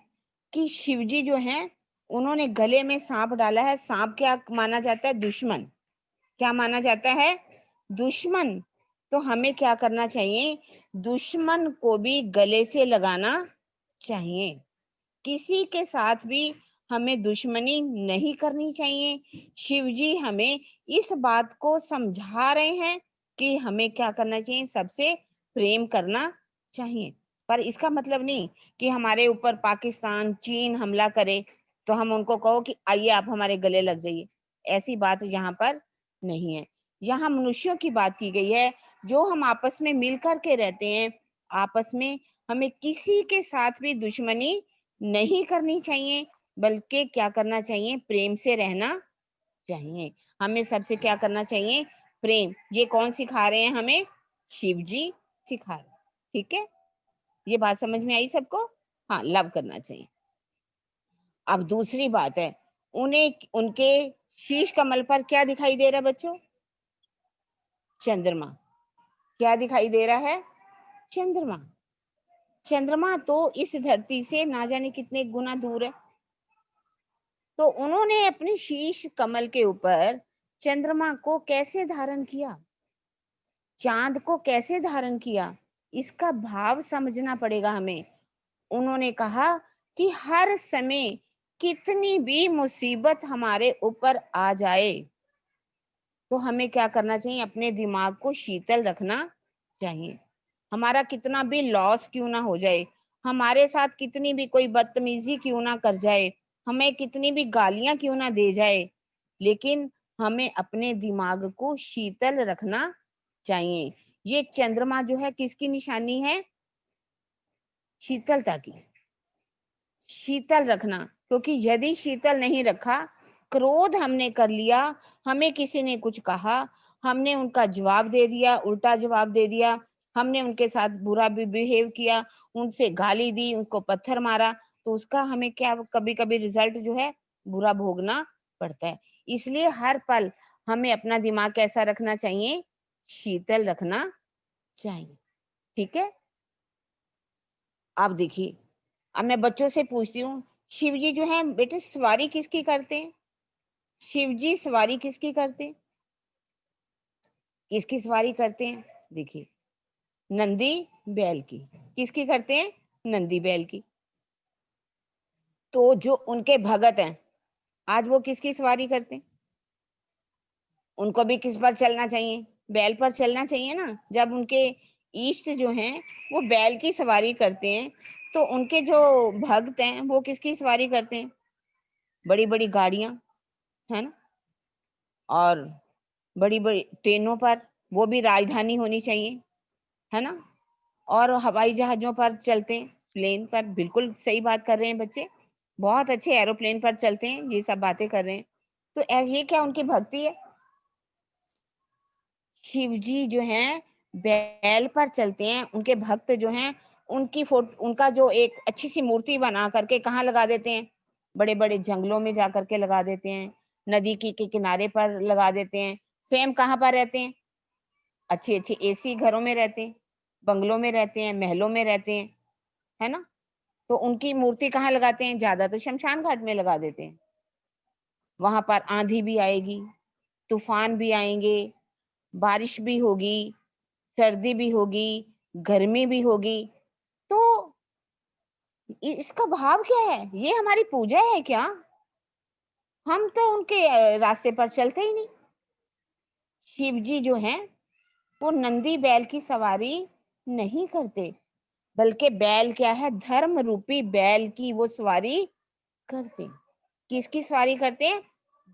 C: कि शिव जी जो हैं उन्होंने गले में सांप डाला है। सांप क्या माना जाता है? दुश्मन। क्या माना जाता है? दुश्मन। तो हमें क्या करना चाहिए? दुश्मन को भी गले से लगाना चाहिए। किसी के साथ भी हमें दुश्मनी नहीं करनी चाहिए। शिव जी हमें इस बात को समझा रहे हैं कि हमें क्या करना चाहिए? सबसे प्रेम करना चाहिए। पर इसका मतलब नहीं कि हमारे ऊपर पाकिस्तान, चीन हमला करे तो हम उनको कहो कि आइए आप हमारे गले लग जाइए। ऐसी बात यहाँ पर नहीं है। यहाँ मनुष्यों की बात की गई है, जो हम आपस में मिल कर के रहते हैं। आपस में हमें किसी के साथ भी दुश्मनी नहीं करनी चाहिए, बल्कि क्या करना चाहिए? प्रेम से रहना चाहिए। हमें सबसे क्या करना चाहिए? प्रेम। ये कौन सिखा रहे हैं हमें? शिव जी सिखा रहे हैं, ठीक है? ये बात समझ में आई सबको? हाँ, लव करना चाहिए। अब दूसरी बात है, उन्हें उनके शीश कमल पर क्या दिखाई दे रहा है बच्चों? चंद्रमा। क्या दिखाई दे रहा है? चंद्रमा। चंद्रमा तो इस धरती से ना जाने कितने गुना दूर है। तो उन्होंने अपने शीश कमल के ऊपर चंद्रमा को कैसे धारण किया? चांद को कैसे धारण किया? इसका भाव समझना पड़ेगा हमें। उन्होंने कहा कि हर समय कितनी भी मुसीबत हमारे ऊपर आ जाए तो हमें क्या करना चाहिए? अपने दिमाग को शीतल रखना चाहिए। हमारा कितना भी लॉस क्यों ना हो जाए, हमारे साथ कितनी भी कोई बदतमीजी क्यों ना कर जाए, हमें कितनी भी गालियां क्यों ना दे जाए, लेकिन हमें अपने दिमाग को शीतल रखना चाहिए। ये चंद्रमा जो है किसकी निशानी है? शीतलता की। शीतल रखना, क्योंकि यदि शीतल नहीं रखा, क्रोध हमने कर लिया, हमें किसी ने कुछ कहा, हमने उनका जवाब दे दिया, उल्टा जवाब दे दिया, हमने उनके साथ बुरा भी बिहेव किया, उनसे गाली दी, उनको पत्थर मारा, तो उसका हमें क्या कभी कभी रिजल्ट जो है बुरा भोगना पड़ता है। इसलिए हर पल हमें अपना दिमाग कैसा रखना चाहिए? शीतल रखना चाहिए, ठीक है? अब देखिए, अब मैं बच्चों से पूछती हूँ, शिव जी जो है बेटे सवारी किसकी करते हैं? शिव जी सवारी किसकी करते हैं? किसकी सवारी करते हैं? देखिए, नंदी बैल की। किसकी करते हैं? नंदी बैल की। तो जो उनके भगत हैं, आज वो किसकी सवारी करते हैं? उनको भी किस पर चलना चाहिए? बैल पर चलना चाहिए ना। जब उनके इष्ट जो हैं वो बैल की सवारी करते हैं, तो उनके जो भक्त हैं वो किसकी सवारी करते हैं? बड़ी बड़ी गाड़ियां, है ना। और बड़ी बड़ी ट्रेनों पर, वो भी राजधानी होनी चाहिए, है ना। और हवाई जहाजों पर चलते हैं, प्लेन पर, बिल्कुल सही बात कर रहे हैं बच्चे, बहुत अच्छे एरोप्लेन पर चलते हैं, ये सब बातें कर रहे हैं। तो ऐसे ये क्या उनकी भक्ति है। शिव जी जो हैं बैल पर चलते हैं, उनके भक्त जो हैं उनकी फोटो, उनका जो एक अच्छी सी मूर्ति बना करके कहाँ लगा देते हैं, बड़े बड़े जंगलों में जा करके लगा देते हैं, नदी के किनारे पर लगा देते हैं। स्वयं कहाँ पर रहते हैं, अच्छी अच्छी एसी घरों में रहते हैं, बंगलों में रहते हैं, महलों में रहते हैं, है ना। तो उनकी मूर्ति कहाँ लगाते हैं, ज्यादा तो शमशान घाट में लगा देते हैं। वहां पर आंधी भी आएगी, तूफान भी आएंगे, बारिश भी होगी, सर्दी भी होगी, गर्मी भी होगी। तो इसका भाव क्या है, ये हमारी पूजा है क्या। हम तो उनके रास्ते पर चलते ही नहीं। शिव जी जो हैं वो नंदी बैल की सवारी नहीं करते, बल्कि बैल क्या है, धर्म रूपी बैल की वो सवारी करते हैं। किसकी सवारी करते हैं,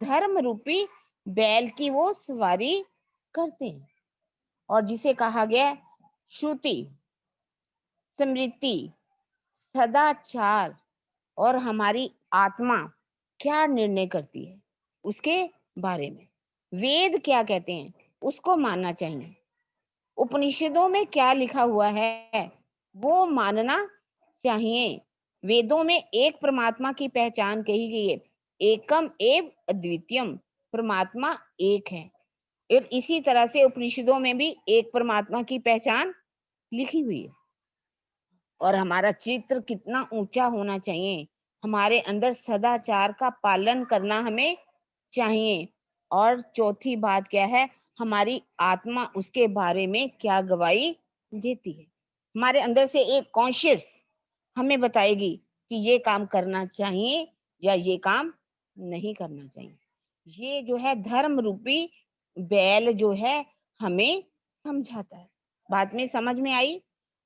C: धर्म रूपी बैल की वो सवारी करते हैं। और जिसे कहा गया श्रुति, स्मृति, सदाचार और हमारी आत्मा क्या निर्णय करती है उसके बारे में, वेद क्या कहते हैं उसको मानना चाहिए, उपनिषदों में क्या लिखा हुआ है वो मानना चाहिए। वेदों में एक परमात्मा की पहचान कही गई है, एकम एव अद्वितीयम, परमात्मा एक है। और इसी तरह से उपनिषदों में भी एक परमात्मा की पहचान लिखी हुई है। और हमारा चित्र कितना ऊंचा होना चाहिए, हमारे अंदर सदाचार का पालन करना हमें चाहिए। और चौथी बात क्या है, हमारी आत्मा उसके बारे में क्या गवाही देती है। हमारे अंदर से एक कॉन्शियस हमें बताएगी कि ये काम करना चाहिए या ये काम नहीं करना चाहिए। ये जो है धर्म रूपी बैल जो है हमें समझाता है। बाद में समझ में आई,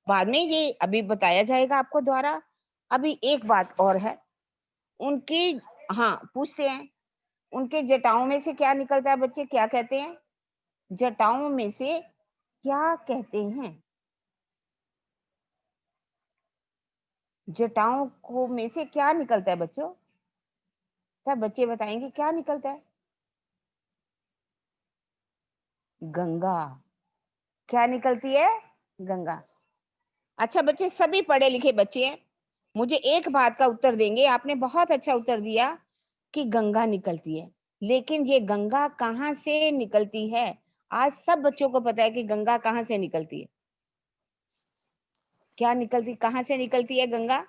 C: बाद में ये अभी बताया जाएगा आपको द्वारा। अभी एक बात और है उनकी, हाँ पूछते हैं उनके जटाओं में से क्या निकलता है, बच्चे क्या कहते हैं, जटाओं में से क्या कहते हैं, जटाओं को में से क्या निकलता है बच्चों, सब बच्चे बताएंगे क्या निकलता है। गंगा, क्या निकलती है, गंगा। अच्छा बच्चे, सभी पढ़े लिखे बच्चे हैं, मुझे एक बात का उत्तर देंगे। आपने बहुत अच्छा उत्तर दिया कि गंगा निकलती है, लेकिन ये गंगा कहाँ से निकलती है। आज सब बच्चों को पता है कि गंगा कहाँ से निकलती है, क्या निकलती, कहाँ से निकलती है गंगा।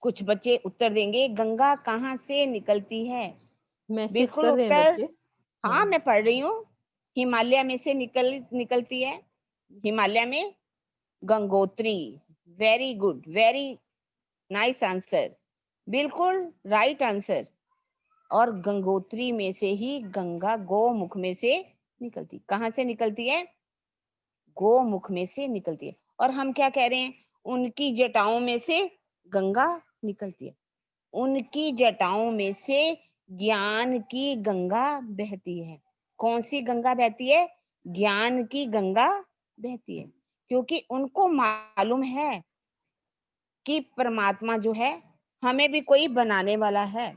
C: कुछ बच्चे उत्तर देंगे गंगा कहाँ से निकलती है।
A: मैसेज
C: बिल्कुल
A: कर रहे हैं
C: उत्तर,
A: बच्चे।
C: हाँ मैं पढ़ रही हूँ। हिमालय में से निकलती है, हिमालय में Gangotri. Very good, very nice answer, बिल्कुल राइट आंसर। और गंगोत्री में से ही गंगा गोमुख में से निकलती, कहाँ से निकलती है, गोमुख में से निकलती है। और हम क्या कह रहे हैं, उनकी जटाओं में से गंगा निकलती है, उनकी जटाओं में से ज्ञान की गंगा बहती है। कौन सी गंगा बहती है, ज्ञान की गंगा बहती है, क्योंकि उनको मालूम है कि परमात्मा जो है हमें भी कोई बनाने वाला है।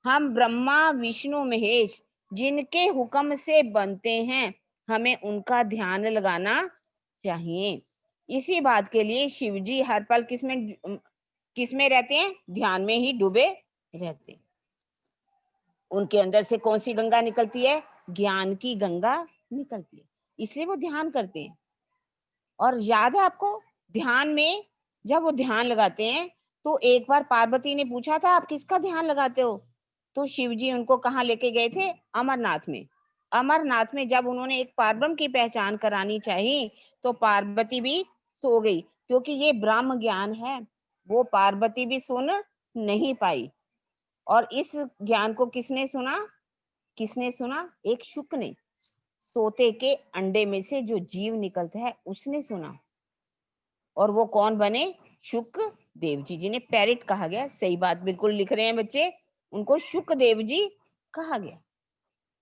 C: हम ब्रह्मा विष्णु महेश जिनके हुक्म से बनते हैं, हमें उनका ध्यान लगाना चाहिए। इसी बात के लिए शिव जी हर पल किसमें रहते हैं, ध्यान में ही डूबे रहते हैं। उनके अंदर से कौन सी गंगा निकलती है, ज्ञान की गंगा निकलती है, इसलिए वो ध्यान करते हैं। और याद है आपको, ध्यान में जब वो ध्यान लगाते हैं तो एक बार पार्वती ने पूछा था आप किसका ध्यान लगाते हो, तो शिव जी उनको कहाँ लेके गए थे, अमरनाथ में। अमरनाथ में जब उन्होंने एक पारब्रह्म की पहचान करानी चाहिए तो पार्वती भी सो गई, क्योंकि ये ब्रह्म ज्ञान है, वो पार्वती भी सुन नहीं पाई। और इस ज्ञान को किसने सुना, किसने सुना, एक शुक ने, तोते के अंडे में से जो जीव निकलता है उसने सुना। और वो कौन बने, शुक देव जी जिन्हें पैरेट कहा गया, सही बात बिल्कुल लिख रहे हैं बच्चे, उनको शुकदेव जी कहा गया।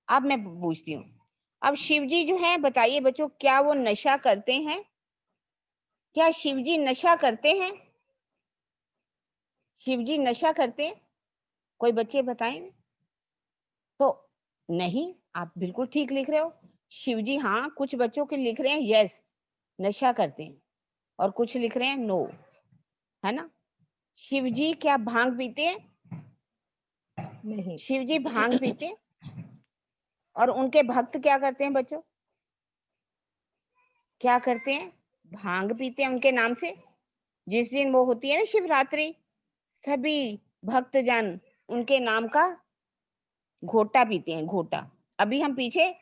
C: अब मैं पूछती हूँ, अब शिव जी जो है बताइए बच्चों, क्या वो नशा करते हैं? क्या शिव जी नशा करते हैं? शिव जी नशा करते हैं? कोई बच्चे बताएं। तो नहीं, आप बिल्कुल ठीक लिख रहे हो। शिव जी, हाँ कुछ बच्चों के लिख रहे हैं यस नशा करते हैं, और कुछ लिख रहे हैं नो, है ना। शिव जी क्या भांग पीते हैं?
A: नहीं।
C: शिव जी भांग पीते हैं। और उनके भक्त क्या करते हैं बच्चों? क्या करते हैं? भांग पीते हैं उनके नाम से। जिस दिन वो होती है ना शिवरात्रि, सभी भक्तजन उनके नाम का घोटा पीते हैं, घोटा। अभी हम पीछे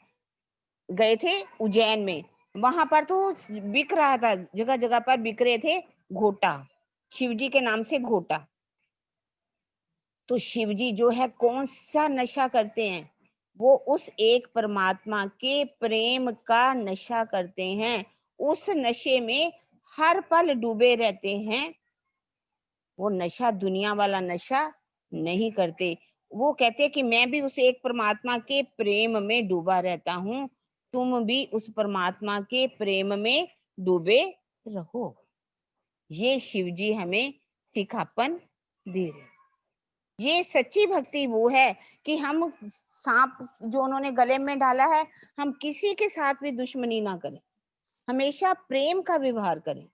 C: गए थे उज्जैन में, वहां पर तो बिक रहा था, जगह जगह पर बिक रहे थे घोटा, शिव जी के नाम से घोटा। तो शिव जी जो है कौन सा नशा करते हैं? वो उस एक परमात्मा के प्रेम का नशा करते हैं। उस नशे में हर पल डूबे रहते हैं। वो नशा दुनिया वाला नशा नहीं करते। वो कहते हैं कि मैं भी उस एक परमात्मा के प्रेम में डूबा रहता हूँ, तुम भी उस परमात्मा के प्रेम में डूबे रहो। ये शिव जी हमें सिखापन दे रहे हैं। ये सच्ची भक्ति वो है कि हम सांप जो उन्होंने गले में डाला है, हम किसी के साथ भी दुश्मनी ना करें, हमेशा प्रेम का व्यवहार करें।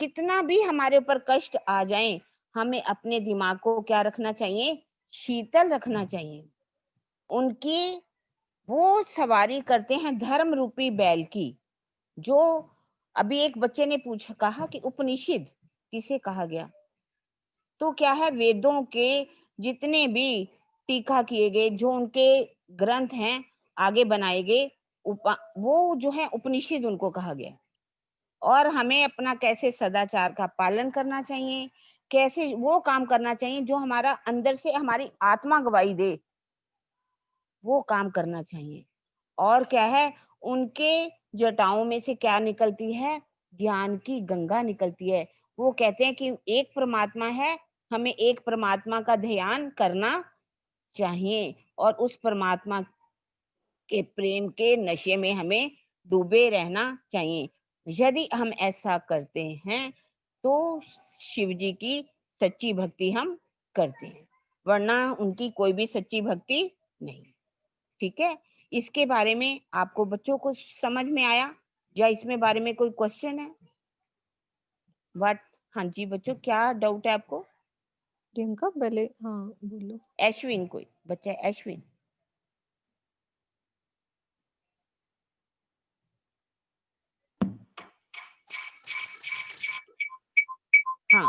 C: कितना भी हमारे ऊपर कष्ट आ जाए, हमें अपने दिमाग को क्या रखना चाहिए? शीतल रखना चाहिए। उनकी वो सवारी करते हैं धर्म रूपी बैल की। जो अभी एक बच्चे ने पूछा, कहा कि उपनिषद किसे कहा गया? तो क्या है, वेदों के जितने भी टीका किए गए, जो उनके ग्रंथ हैं आगे बनाए गए, वो जो है उपनिषद उनको कहा गया। और हमें अपना कैसे सदाचार का पालन करना चाहिए, कैसे वो काम करना चाहिए जो हमारा अंदर से हमारी आत्मा गवाही दे, वो काम करना चाहिए। और क्या है, उनके जटाओं में से क्या निकलती है? ज्ञान की गंगा निकलती है। वो कहते हैं कि एक परमात्मा है, हमें एक परमात्मा का ध्यान करना चाहिए, और उस परमात्मा के प्रेम के नशे में हमें डूबे रहना चाहिए। यदि हम ऐसा करते हैं तो शिव जी की सच्ची भक्ति हम करते हैं, वरना उनकी कोई भी सच्ची भक्ति नहीं। ठीक है, इसके बारे में आपको बच्चों को समझ में आया, या इसमें बारे में कोई क्वेश्चन है? बट हाँ जी बच्चों, क्या डाउट है आपको?
A: प्रियंका पहले हाँ बोलो।
C: अश्विन, कोई बच्चा है अश्विन? हाँ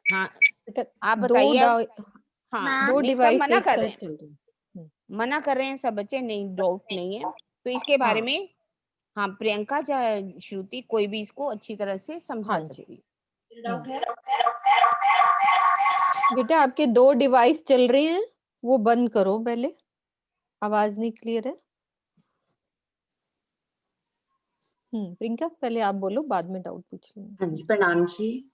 C: हाँ,
A: बेटा
C: आप
A: दो
C: बताइए अब।
A: डा-
C: हाँ
A: दो
C: नहीं, सब
A: डिवाइस
C: मना
A: एक
C: कर रहे
A: साथ
C: हैं,
A: चल रहे हैं।
C: मना कर रहे हैं सब बच्चे, नहीं डाउट नहीं है। तो इसके बारे
A: हाँ
C: में हाँ प्रियंका या श्रुति कोई भी इसको अच्छी तरह से समझा
A: हाँ जी।
C: सकती है।
A: बेटा आपके दो डिवाइस चल रहे हैं, वो बंद करो पहले, आवाज नहीं क्लियर है। प्रियंका पहले आप बोलो, बाद में डाउट पूछ लेंगे।
G: हाँ जी, प्रणाम जी।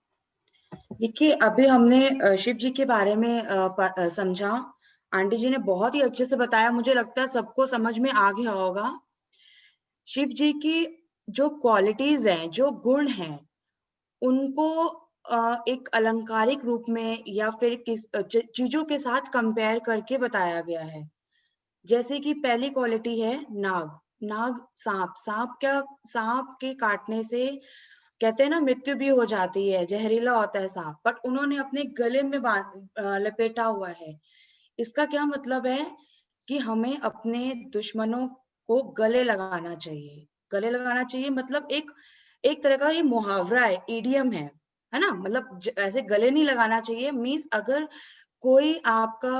G: देखिए, अभी हमने शिव जी के बारे में समझा। आंटी जी ने बहुत ही अच्छे से बताया, मुझे लगता है सबको समझ में आ गया होगा। शिव जी की जो क्वालिटीज हैं, जो गुण हैं, उनको एक अलंकारिक रूप में या फिर किस चीजों के साथ कंपेयर करके बताया गया है। जैसे कि पहली क्वालिटी है नाग। नाग सांप, सांप के काटने से कहते हैं ना मृत्यु भी हो जाती है, जहरीला होता है सांप, बट उन्होंने अपने गले में लपेटा हुआ है। इसका क्या मतलब है कि हमें अपने दुश्मनों को गले लगाना चाहिए। गले लगाना चाहिए मतलब एक एक तरह का ये मुहावरा है, इडियम है ना। मतलब ऐसे गले नहीं लगाना चाहिए। मीन्स अगर कोई आपका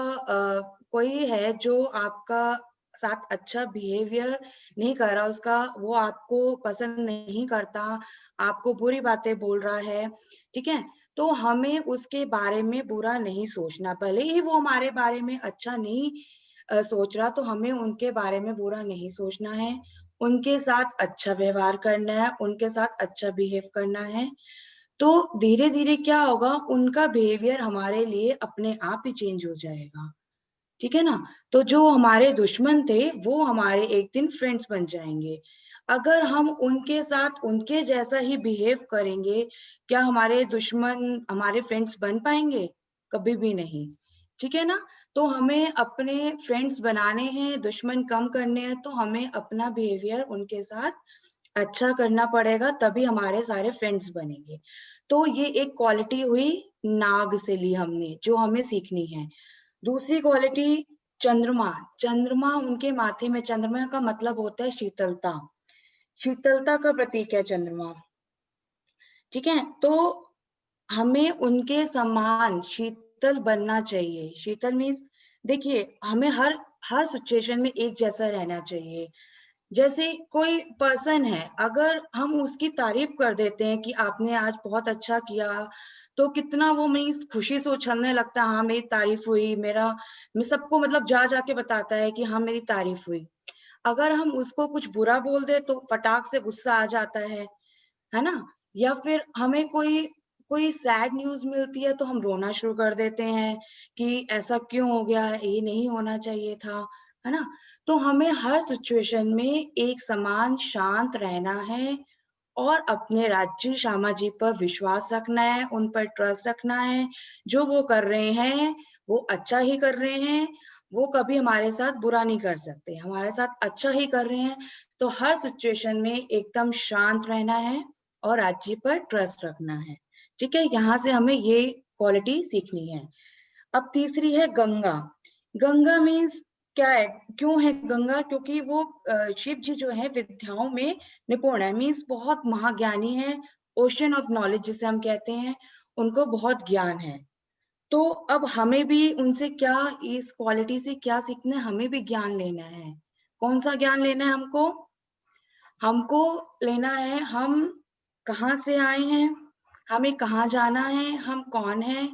G: कोई है जो आपका साथ अच्छा बिहेवियर नहीं कर रहा, उसका वो आपको पसंद नहीं करता, आपको बुरी बातें बोल रहा है, ठीक है, तो हमें उसके बारे में बुरा नहीं सोचना। भले ही वो हमारे बारे में अच्छा नहीं सोच रहा, तो हमें उनके बारे में बुरा नहीं सोचना है, उनके साथ अच्छा व्यवहार करना है, उनके साथ अच्छा बिहेव करना है। तो धीरे धीरे क्या होगा, उनका बिहेवियर हमारे लिए अपने आप ही चेंज हो जाएगा, ठीक है ना। तो जो हमारे दुश्मन थे वो हमारे एक दिन फ्रेंड्स बन जाएंगे। अगर हम उनके साथ उनके जैसा ही बिहेव करेंगे, क्या हमारे दुश्मन हमारे फ्रेंड्स बन पाएंगे? कभी भी नहीं, ठीक है ना। तो हमें अपने फ्रेंड्स बनाने हैं, दुश्मन कम करने हैं, तो हमें अपना बिहेवियर उनके साथ अच्छा करना पड़ेगा, तभी हमारे सारे फ्रेंड्स बनेंगे। तो ये एक क्वालिटी हुई नाग से ली हमने, जो हमें सीखनी है। दूसरी क्वालिटी चंद्रमा। चंद्रमा, उनके माथे में, चंद्रमा का मतलब होता है शीतलता, शीतलता का प्रतीक है चंद्रमा, ठीक है। तो हमें उनके समान शीतल बनना चाहिए। शीतल मीन्स, देखिए, हमें हर हर सिचुएशन में एक जैसा रहना चाहिए। जैसे कोई पर्सन है, अगर हम उसकी तारीफ कर देते हैं कि आपने आज बहुत अच्छा किया, तो कितना वो मीन्स खुशी से उछलने लगता है, हाँ मेरी तारीफ हुई, मैं सबको मतलब जा जाके बताता है कि हाँ मेरी तारीफ हुई। अगर हम उसको कुछ बुरा बोल दे तो फटाक से गुस्सा आ जाता है ना। या फिर हमें कोई कोई सैड न्यूज मिलती है तो हम रोना शुरू कर देते हैं कि ऐसा क्यों हो गया, ये नहीं होना चाहिए था, है ना। तो हमें हर सिचुएशन में एक समान शांत रहना है और अपने राज्य श्यामा जी पर विश्वास रखना है, उन पर ट्रस्ट रखना है। जो वो कर रहे हैं वो अच्छा ही कर रहे हैं, वो कभी हमारे साथ बुरा नहीं कर सकते, हमारे साथ अच्छा ही कर रहे हैं। तो हर सिचुएशन में एकदम शांत रहना है और राज्य पर ट्रस्ट रखना है, ठीक है। यहाँ से हमें ये क्वालिटी सीखनी है। अब तीसरी है गंगा। गंगा मीन्स क्या है, क्यों है गंगा? क्योंकि वो शिव जी जो है विद्याओं में निपुण है, मीन्स बहुत महाज्ञानी है, ओशन ऑफ नॉलेज जिसे हम कहते हैं, उनको बहुत ज्ञान है। तो अब हमें भी उनसे क्या, इस क्वालिटी से क्या सीखना है, हमें भी ज्ञान लेना है। कौन सा ज्ञान लेना है हमको? हमको लेना है हम कहाँ से आए हैं, हमें कहाँ जाना है, हम कौन है,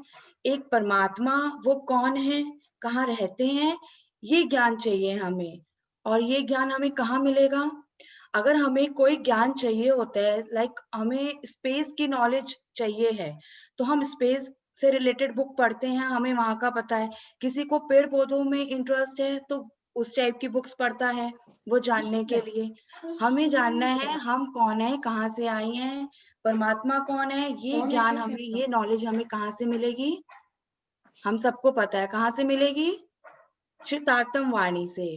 G: एक परमात्मा वो कौन है, कहाँ रहते हैं, ये ज्ञान चाहिए हमें। और ये ज्ञान हमें कहाँ मिलेगा? अगर हमें कोई ज्ञान चाहिए होता है, लाइक हमें स्पेस की नॉलेज चाहिए है, तो हम स्पेस से रिलेटेड बुक पढ़ते हैं, हमें वहां का पता है। किसी को पेड़ पौधों में इंटरेस्ट है तो उस टाइप की बुक्स पढ़ता है, वो जानने के लिए। हमें जानना है हम कौन है, कहाँ से आई हैं, परमात्मा कौन है, ये ज्ञान हमें, ये नॉलेज हमें कहाँ से मिलेगी? हम सबको पता है कहाँ से मिलेगी, श्रुतार्थम वाणी से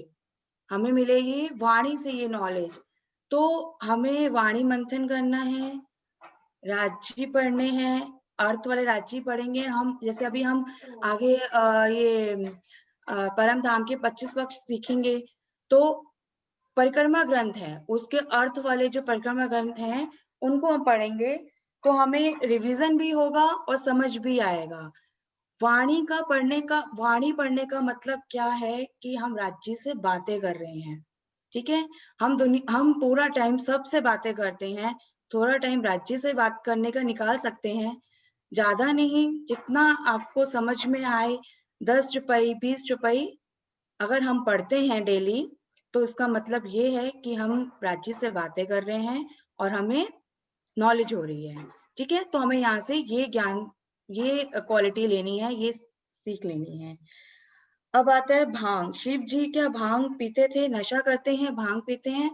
G: हमें मिलेगी, वाणी से ये नॉलेज। तो हमें वाणी मंथन करना है, राज्य पढ़ने हैं, अर्थ वाले राज्य पढ़ेंगे हम। जैसे अभी हम आगे ये परम धाम के 25 पक्ष सीखेंगे, तो परिक्रमा ग्रंथ है, उसके अर्थ वाले जो परिक्रमा ग्रंथ हैं उनको हम पढ़ेंगे, तो हमें रिवीजन भी होगा और समझ भी आएगा। वाणी पढ़ने का मतलब क्या है कि हम राज्य से बातें कर रहे हैं, ठीक है। हम पूरा टाइम सबसे बातें करते हैं, थोड़ा टाइम राज्य से बात करने का निकाल सकते हैं, ज्यादा नहीं, जितना आपको समझ में आए, 10 रुपए 20 रुपए अगर हम पढ़ते हैं डेली, तो इसका मतलब ये है कि हम राज्य से बातें कर रहे हैं और हमें नॉलेज हो रही है, ठीक है। तो हमें यहाँ से ये ज्ञान, ये क्वालिटी लेनी है, ये सीख लेनी है। अब आता है भांग। शिव जी क्या भांग पीते थे, नशा करते हैं, भांग पीते हैं?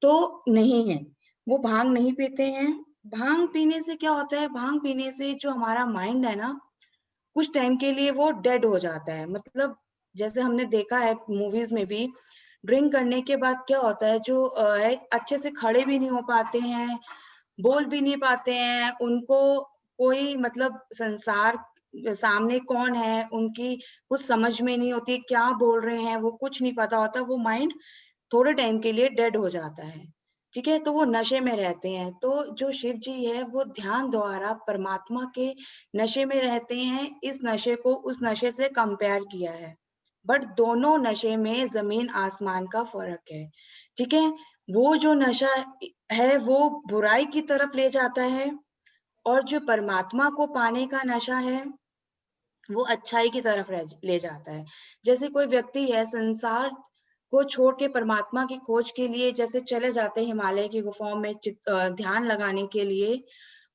G: तो नहीं है, वो भांग नहीं पीते हैं। भांग पीने से क्या होता है, भांग पीने से जो हमारा माइंड है ना, कुछ टाइम के लिए वो डेड हो जाता है। मतलब जैसे हमने देखा है मूवीज में भी, ड्रिंक करने के बाद क्या होता है, जो अच्छे से खड़े भी नहीं हो पाते हैं, बोल भी नहीं पाते हैं, उनको कोई मतलब संसार सामने कौन है उनकी कुछ समझ में नहीं होती, क्या बोल रहे हैं वो कुछ नहीं पता होता, वो माइंड थोड़े टाइम के लिए डेड हो जाता है, ठीक है। तो वो नशे में रहते हैं। तो जो शिव जी है वो ध्यान द्वारा परमात्मा के नशे में रहते हैं। इस नशे को उस नशे से कंपेयर किया है, बट दोनों नशे में जमीन आसमान का फर्क है, ठीक है। वो जो नशा है वो बुराई की तरफ ले जाता है, और जो परमात्मा को पाने का नशा है वो अच्छाई की तरफ ले जाता है। जैसे कोई व्यक्ति है, संसार को छोड़ के परमात्मा की खोज के लिए जैसे चले जाते हैं हिमालय की गुफाओं में ध्यान लगाने के लिए,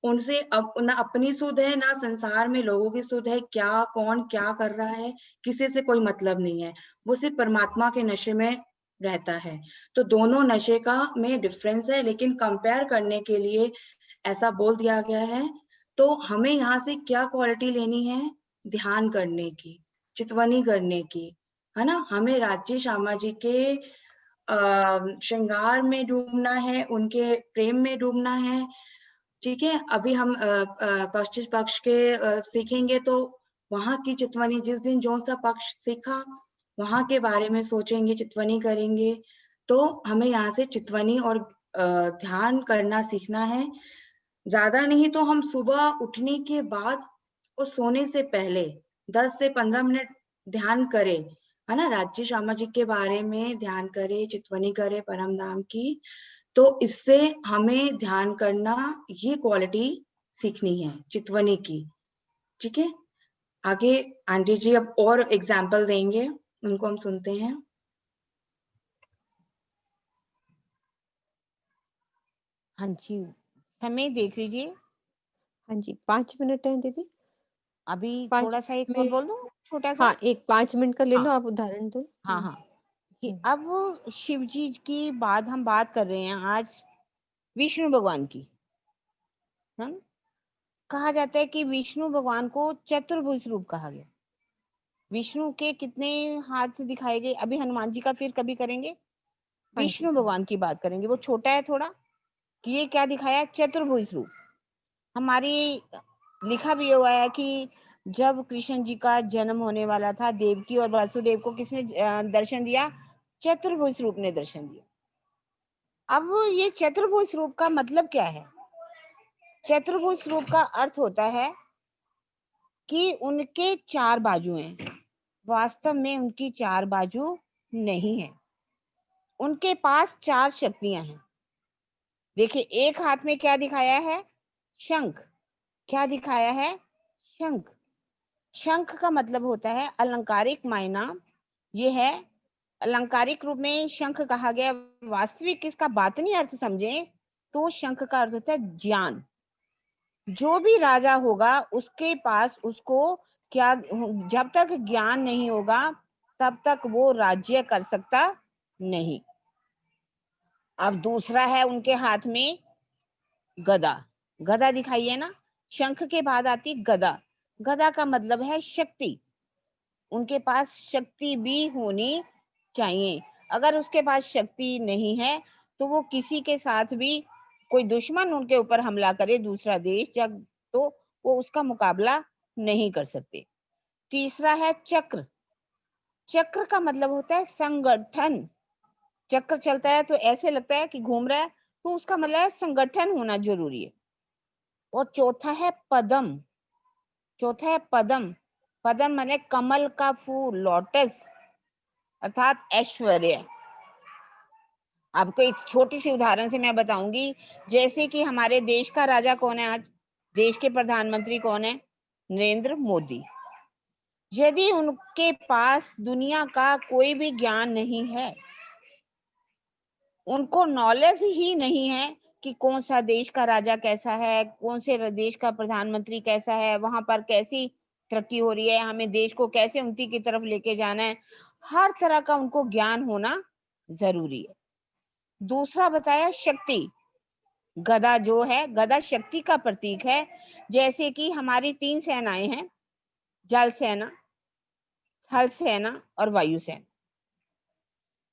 G: उनसे अब ना अपनी सुध है ना संसार में लोगों की सुध है, क्या कौन क्या कर रहा है किसी से कोई मतलब नहीं है, वो सिर्फ परमात्मा के नशे में रहता है। तो दोनों नशे का में डिफरेंस है, लेकिन कंपेयर करने के लिए ऐसा बोल दिया गया है। तो हमें यहाँ से क्या क्वालिटी लेनी है? ध्यान करने की, चितवनी करने की, है ना। हमें राज्य श्यामा जी के श्रृंगार में डूबना है, उनके प्रेम में डूबना है। ठीक है, अभी हम पश्चिम पक्ष के सीखेंगे तो वहां की चितवनी, जिस दिन जो सा पक्ष सीखा वहां के बारे में सोचेंगे, चितवनी करेंगे। तो हमें यहाँ से चितवनी और ध्यान करना सीखना है। ज्यादा नहीं तो हम सुबह उठने के बाद और सोने से पहले 10 से 15 मिनट ध्यान करें, है ना। राज्य श्यामा जी के बारे में ध्यान करें, चितवनी करें परम धाम की। तो इससे हमें ध्यान करना, ये क्वालिटी सीखनी है चितवनी की। ठीक है, आगे आंटी जी अब और एग्जाम्पल देंगे, उनको हम सुनते हैं।
C: हाँ जी, समय देख लीजिए।
A: हाँ जी, 5 मिनट है दीदी।
C: अभी
A: 5
C: थोड़ा सा एक और
A: में,
C: बोल दूं, छोटा सा।
A: हाँ, एक 5 मिनट का ले
C: हाँ
A: लो आप उदाहरण दो।
C: हाँ हाँ। कि अब शिव जी की बात हम बात कर रहे हैं आज, विष्णु भगवान की। हम कहा जाता है कि विष्णु भगवान को चतुर्भुज रूप कहा गया। विष्णु के कितने हाथ दिखाए गए? अभी हनुमान जी का फिर कभी करेंगे।
A: हाँ जी।
C: विष्णु भगवान की बात करेंगे, वो छोटा है थोड़ा, कि ये क्या दिखाया? चतुर्भुज रूप। हमारी लिखा भी हुआ है कि जब कृष्ण जी का जन्म होने वाला था, देवकी और वासुदेव को किसने दर्शन दिया? चतुर्भुज रूप ने दर्शन दिया। अब ये चतुर्भुज रूप का मतलब क्या है? चतुर्भुज रूप का अर्थ होता है कि उनके 4 बाजू हैं। वास्तव में उनकी 4 बाजू नहीं है, उनके पास 4 शक्तियां हैं। देखिए, एक हाथ में क्या दिखाया है? शंख। क्या दिखाया है? शंख। शंख का मतलब होता है अलंकारिक मायना, ये है अलंकारिक रूप में शंख कहा गया। वास्तविक इसका बातनी अर्थ समझें तो शंख का अर्थ होता है ज्ञान। जो भी राजा होगा उसके पास, उसको क्या, जब तक ज्ञान नहीं होगा तब तक वो राज्य कर सकता नहीं। अब दूसरा है उनके हाथ में गदा। गदा दिखाई है ना, शंख के बाद आती गदा। गदा का मतलब है शक्ति। उनके पास शक्ति भी होनी चाहिए। अगर उसके पास शक्ति नहीं है तो वो किसी के साथ भी, कोई दुश्मन उनके ऊपर हमला करे, दूसरा देश, जब तो वो उसका मुकाबला नहीं कर सकते। तीसरा है चक्र। चक्र का मतलब होता है संगठन। चक्र चलता है तो ऐसे लगता है कि घूम रहा है, तो उसका मतलब है संगठन होना जरूरी है। और चौथा है पद्म। चौथा है पद्म। पद्म माने कमल का फूल, लोटस, अर्थात ऐश्वर्य। आपको एक छोटी सी उदाहरण से मैं बताऊंगी। जैसे कि हमारे देश का राजा कौन है आज? देश के प्रधानमंत्री कौन है? नरेंद्र मोदी। यदि उनके पास दुनिया का कोई भी ज्ञान नहीं है, उनको नॉलेज ही नहीं है कि कौन सा देश का राजा कैसा है, कौन से देश का प्रधानमंत्री कैसा है, वहां पर कैसी तरक्की हो रही है, हमें देश को कैसे उन्नति की तरफ लेके जाना है, हर तरह का उनको ज्ञान होना जरूरी है। दूसरा बताया शक्ति। गदा जो है, गदा शक्ति का प्रतीक है। जैसे कि हमारी 3 सेनाएं हैं, जल सेना, थल सेना और वायु सेना।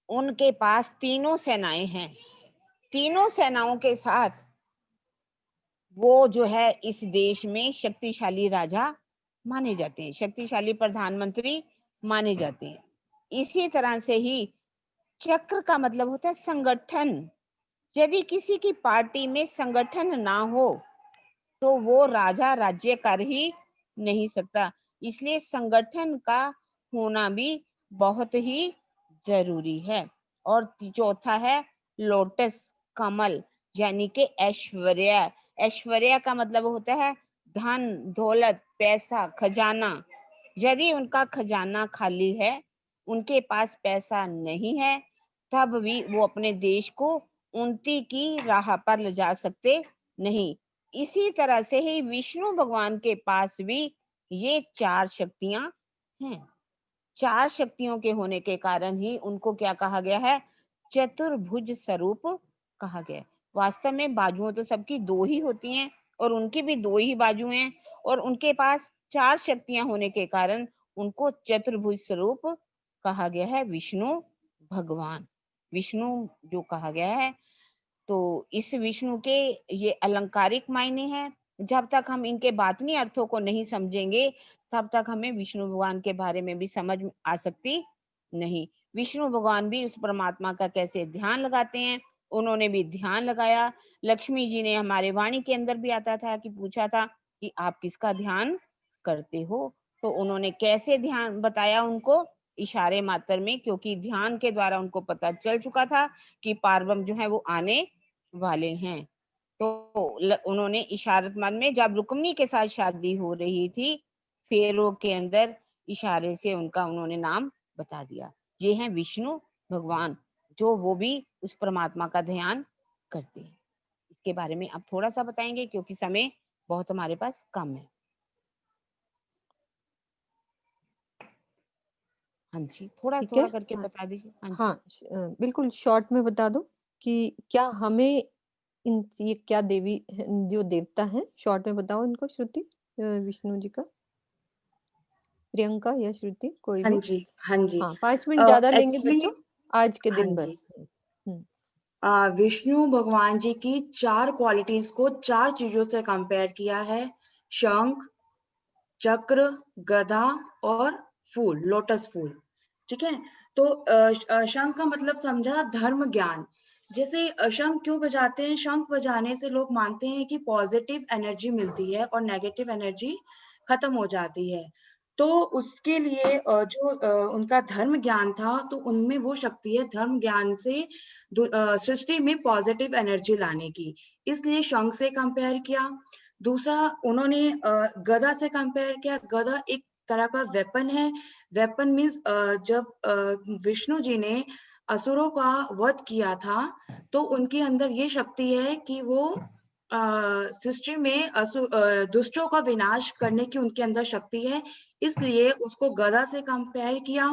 C: उनके पास तीनों सेनाएं हैं। तीनों सेनाओं के साथ वो जो है इस देश में शक्तिशाली राजा माने जाते हैं, शक्तिशाली प्रधानमंत्री माने जाते हैं। इसी तरह से ही चक्र का मतलब होता है संगठन। यदि किसी की पार्टी में संगठन ना हो तो वो राजा राज्य कर ही नहीं सकता। इसलिए संगठन का होना भी बहुत ही जरूरी है। और चौथा है लोटस, कमल, यानी कि ऐश्वर्य। ऐश्वर्य का मतलब होता है धन, दौलत, पैसा, खजाना। यदि उनका खजाना खाली है, उनके पास पैसा नहीं है, तब भी वो अपने देश को उन्नति की राह पर ले जा सकते नहीं। इसी तरह से ही विष्णु भगवान के पास भी ये 4 शक्तियां हैं। 4 शक्तियों के होने के कारण ही उनको क्या कहा गया है? चतुर्भुज स्वरूप कहा गया है। वास्तव में बाजुएं तो सबकी 2 ही होती हैं और उनकी भी 2 ही बाजू हैं और उनके पास 4 शक्तियां होने के कारण उनको चतुर्भुज स्वरूप कहा गया है, विष्णु भगवान। विष्णु जो कहा गया है, तो इस विष्णु के ये अलंकारिक मायने हैं। जब तक हम इनके बातनी अर्थों को नहीं समझेंगे, तब तक हमें विष्णु भगवान के बारे में भी समझ आ सकती नहीं। विष्णु भगवान भी उस परमात्मा का कैसे ध्यान लगाते हैं, उन्होंने भी ध्यान लगाया। लक्ष्मी जी ने हमारे वाणी के अंदर भी आता था कि पूछा था कि आप किसका ध्यान करते हो? तो उन्होंने कैसे ध्यान बताया उनको? इशारे मात्र में, क्योंकि ध्यान के द्वारा उनको पता चल चुका था कि पार्वम जो है वो आने वाले हैं। तो उन्होंने इशारत मन में, जब रुक्मिणी के साथ शादी हो रही थी, फेरों के अंदर इशारे से उनका उन्होंने नाम बता दिया। ये हैं विष्णु भगवान, जो वो भी उस परमात्मा का ध्यान करते हैं। इसके बारे में अब थोड़ा सा बताएंगे क्योंकि समय बहुत हमारे पास कम है। हाँ जी, थोड़ा
A: ठीक है।
C: थोड़ा करके
A: हाँ,
C: बता दीजिए। हाँ जी।
A: हाँ, बिल्कुल शॉर्ट में बता दो कि क्या हमें ये क्या देवी जो देवता हैं, शॉर्ट में बताओ इनको। श्रुति, विष्णु जी का। प्रियंका या श्रुति, कोई
G: हाँ
A: भी।
G: जी, हाँ जी।
A: हाँ, 5 मिनट ज्यादा लेंगे
G: एक्चुअली
A: बच्चों, आज के
G: हाँ
A: दिन
G: जी,
A: बस। हम्म,
G: विष्णु भगवान जी की 4 क्वालिटीज को 4 चीजों से कंपेयर किया है। शंख, चक्र, गदा और फूल, लोटस फूल। ठीक है। तो शंख का मतलब समझा धर्म ज्ञान। जैसे शंख क्यों बजाते हैं? शंख बजाने से लोग मानते हैं कि पॉजिटिव एनर्जी मिलती है और नेगेटिव एनर्जी खत्म हो जाती है। तो उसके लिए जो उनका धर्म ज्ञान था, तो उनमें वो शक्ति है धर्म ज्ञान से सृष्टि में पॉजिटिव एनर्जी लाने की, इसलिए शंख से कंपेयर किया। दूसरा, उन्होंने गदा से कंपेयर किया। गदा एक तरह का वेपन है। वेपन मीन्स जब विष्णु जी ने असुरों का वध किया था, तो उनके अंदर ये शक्ति है कि वो सृष्टि में दुष्टों का विनाश करने की उनके अंदर शक्ति है, इसलिए उसको गदा से कंपेयर किया।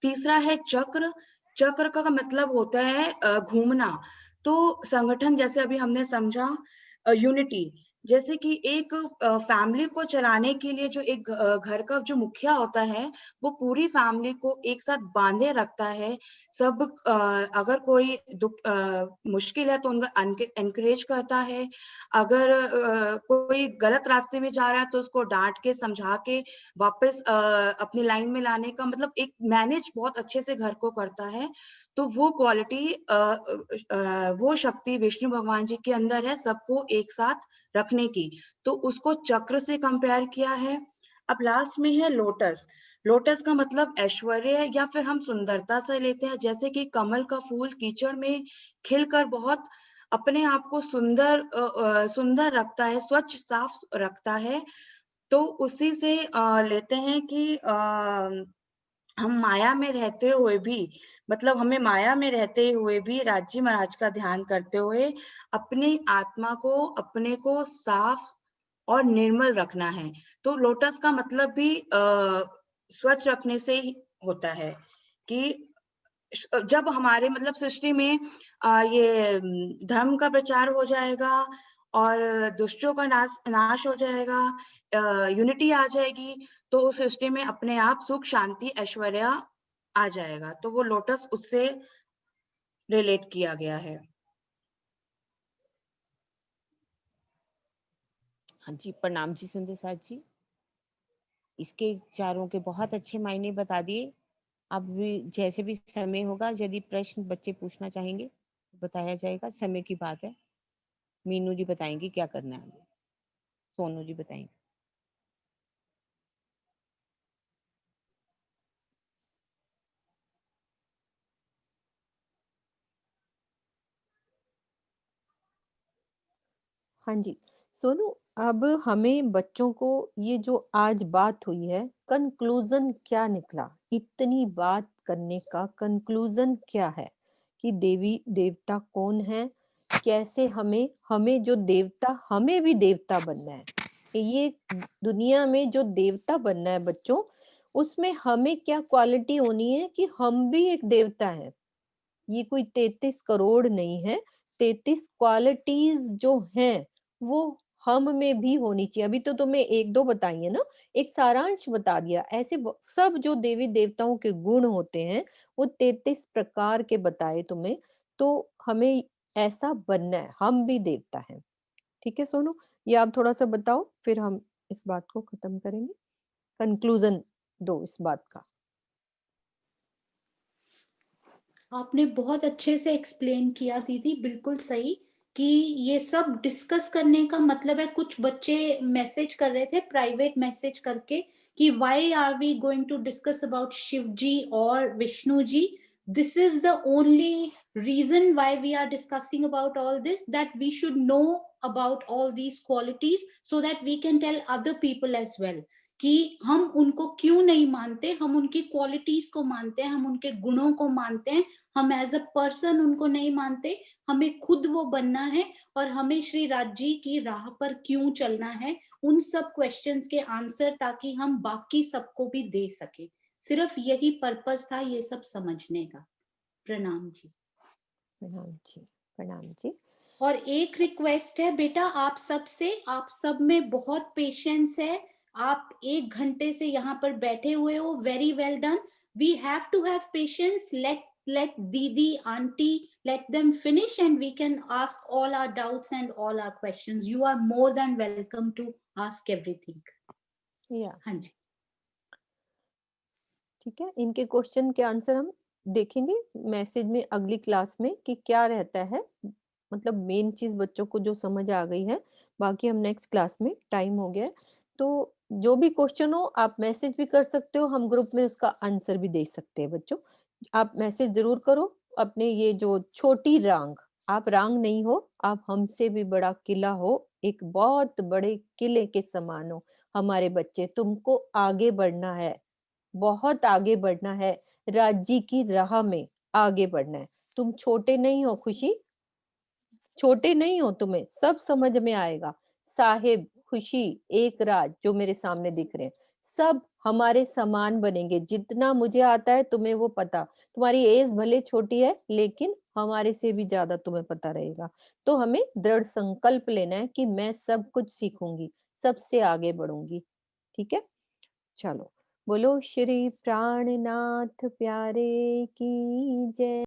G: तीसरा है चक्र। चक्र का मतलब होता है घूमना। तो संगठन, जैसे अभी हमने समझा यूनिटी, जैसे कि एक फैमिली को चलाने के लिए जो एक घर का जो मुखिया होता है, वो पूरी फैमिली को एक साथ बांधे रखता है। सब अगर कोई मुश्किल है तो उनको एनकरेज करता है। अगर कोई गलत रास्ते में जा रहा है तो उसको डांट के समझा के वापस अपनी लाइन में लाने का, मतलब एक मैनेज बहुत अच्छे से घर को करता है। तो वो क्वालिटी, वो शक्ति विष्णु भगवान जी के अंदर है, सबको एक साथ रखने की। तो उसको चक्र से कंपेयर किया है। अब लास्ट में है लोटस। लोटस का मतलब ऐश्वर्य या फिर हम सुंदरता से लेते हैं। जैसे कि कमल का फूल कीचड़ में खिलकर बहुत अपने आप को सुंदर रखता है, स्वच्छ साफ रखता है। तो उसी से लेते हैं कि हम माया में रहते हुए भी, मतलब हमें माया में रहते हुए भी राज्य महाराज का ध्यान करते हुए अपनी आत्मा को, अपने को साफ और निर्मल रखना है। तो लोटस का मतलब भी स्वच्छ रखने से ही होता है कि जब हमारे मतलब सृष्टि में ये धर्म का प्रचार हो जाएगा और दुष्टों का नाश हो जाएगा, यूनिटी आ जाएगी, तो उस सृष्टि में अपने आप सुख, शांति, ऐश्वर्य आ जाएगा। तो वो लोटस उससे रिलेट किया गया है।
C: हाँ जी, प्रणाम जी सुंदर साथ जी। इसके चारों के बहुत अच्छे मायने बता दिए। अब भी जैसे भी समय होगा, यदि प्रश्न बच्चे पूछना चाहेंगे तो बताया जाएगा। समय की बात है। मीनू जी बताएंगे क्या करना है आगे। सोनू जी बताएंगे।
A: हाँ जी, सोनू, अब हमें बच्चों को ये जो आज बात हुई है, कंक्लूजन क्या निकला? इतनी बात करने का कंक्लूजन क्या है कि देवी देवता कौन है, कैसे हमें हमें जो देवता, हमें भी देवता बनना है। ये दुनिया में जो देवता बनना है बच्चों, उसमें हमें क्या क्वालिटी होनी है कि हम भी एक देवता हैं। ये कोई 33 करोड़ नहीं है, 33 क्वालिटीज जो हैं वो हम में भी होनी चाहिए। अभी तो तुम्हें एक दो बताई है ना, एक सारांश बता दिया। ऐसे सब जो देवी देवताओं के गुण होते हैं वो 33 प्रकार के बताए तुम्हें। तो हमें ऐसा बनना है, हम भी देवता हैं। ठीक है सोनू, ये आप थोड़ा सा बताओ, फिर हम इस बात को खत्म करेंगे। कंक्लूजन दो इस बात का।
B: आपने बहुत अच्छे से एक्सप्लेन किया दीदी, बिल्कुल सही। कि ये सब डिस्कस करने का मतलब है, कुछ बच्चे मैसेज कर रहे थे प्राइवेट मैसेज करके कि why are we going to discuss about Shiv ji और Vishnu ji. This is the only reason why we are discussing about all this, that we should know about all these qualities so that we can tell other people as well कि हम उनको क्यों नहीं मानते, हम उनकी qualities को मानते हैं, हम उनके गुणों को मानते हैं, हम एज अ पर्सन उनको नहीं मानते, हमें खुद वो बनना है और हमें श्री राज जी की राह पर क्यों चलना है, उन सब क्वेश्चंस के आंसर ताकि हम बाकी सबको भी दे सके। सिर्फ यही पर्पस था ये सब समझने का। प्रणाम जी।
A: प्रणाम जी, प्रणाम जी।
B: और एक रिक्वेस्ट है बेटा आप सब से, आप सब में बहुत पेशेंस है, आप 1 घंटे से यहाँ पर बैठे हुए हो, very well done. We have to have patience, let didi auntie let them finish and we can ask all our doubts and all our questions. You are more than welcome to ask everything.
A: या
B: हाँ जी।
A: ठीक है, इनके question के answer हम देखेंगे message में अगली क्लास में कि क्या रहता है। मतलब मेन चीज बच्चों को जो समझ आ गई है, बाकी हम नेक्स्ट क्लास में, टाइम हो गया है। तो जो भी क्वेश्चन हो आप मैसेज भी कर सकते हो, हम ग्रुप में उसका आंसर भी दे सकते हैं बच्चों। आप मैसेज जरूर करो अपने, ये जो छोटी रांग, आप रांग नहीं हो, आप हमसे भी बड़ा किला हो, एक बहुत बड़े किले के समान हो हमारे बच्चे। तुमको आगे बढ़ना है, बहुत आगे बढ़ना है, राज्य की राह में आगे बढ़ना है। तुम छोटे नहीं हो खुशी, छोटे नहीं हो, तुम्हें सब समझ में आएगा। साहिब, खुशी, एक राज जो मेरे सामने दिख रहे हैं, सब हमारे समान बनेंगे। जितना मुझे आता है तुम्हें वो पता, तुम्हारी एज भले छोटी है लेकिन हमारे से भी ज्यादा तुम्हें पता रहेगा। तो हमें दृढ़ संकल्प लेना है कि मैं सब कुछ सीखूंगी, सबसे आगे बढ़ूंगी। ठीक है, चलो, बोलो श्री प्राणनाथ प्यारे की जय।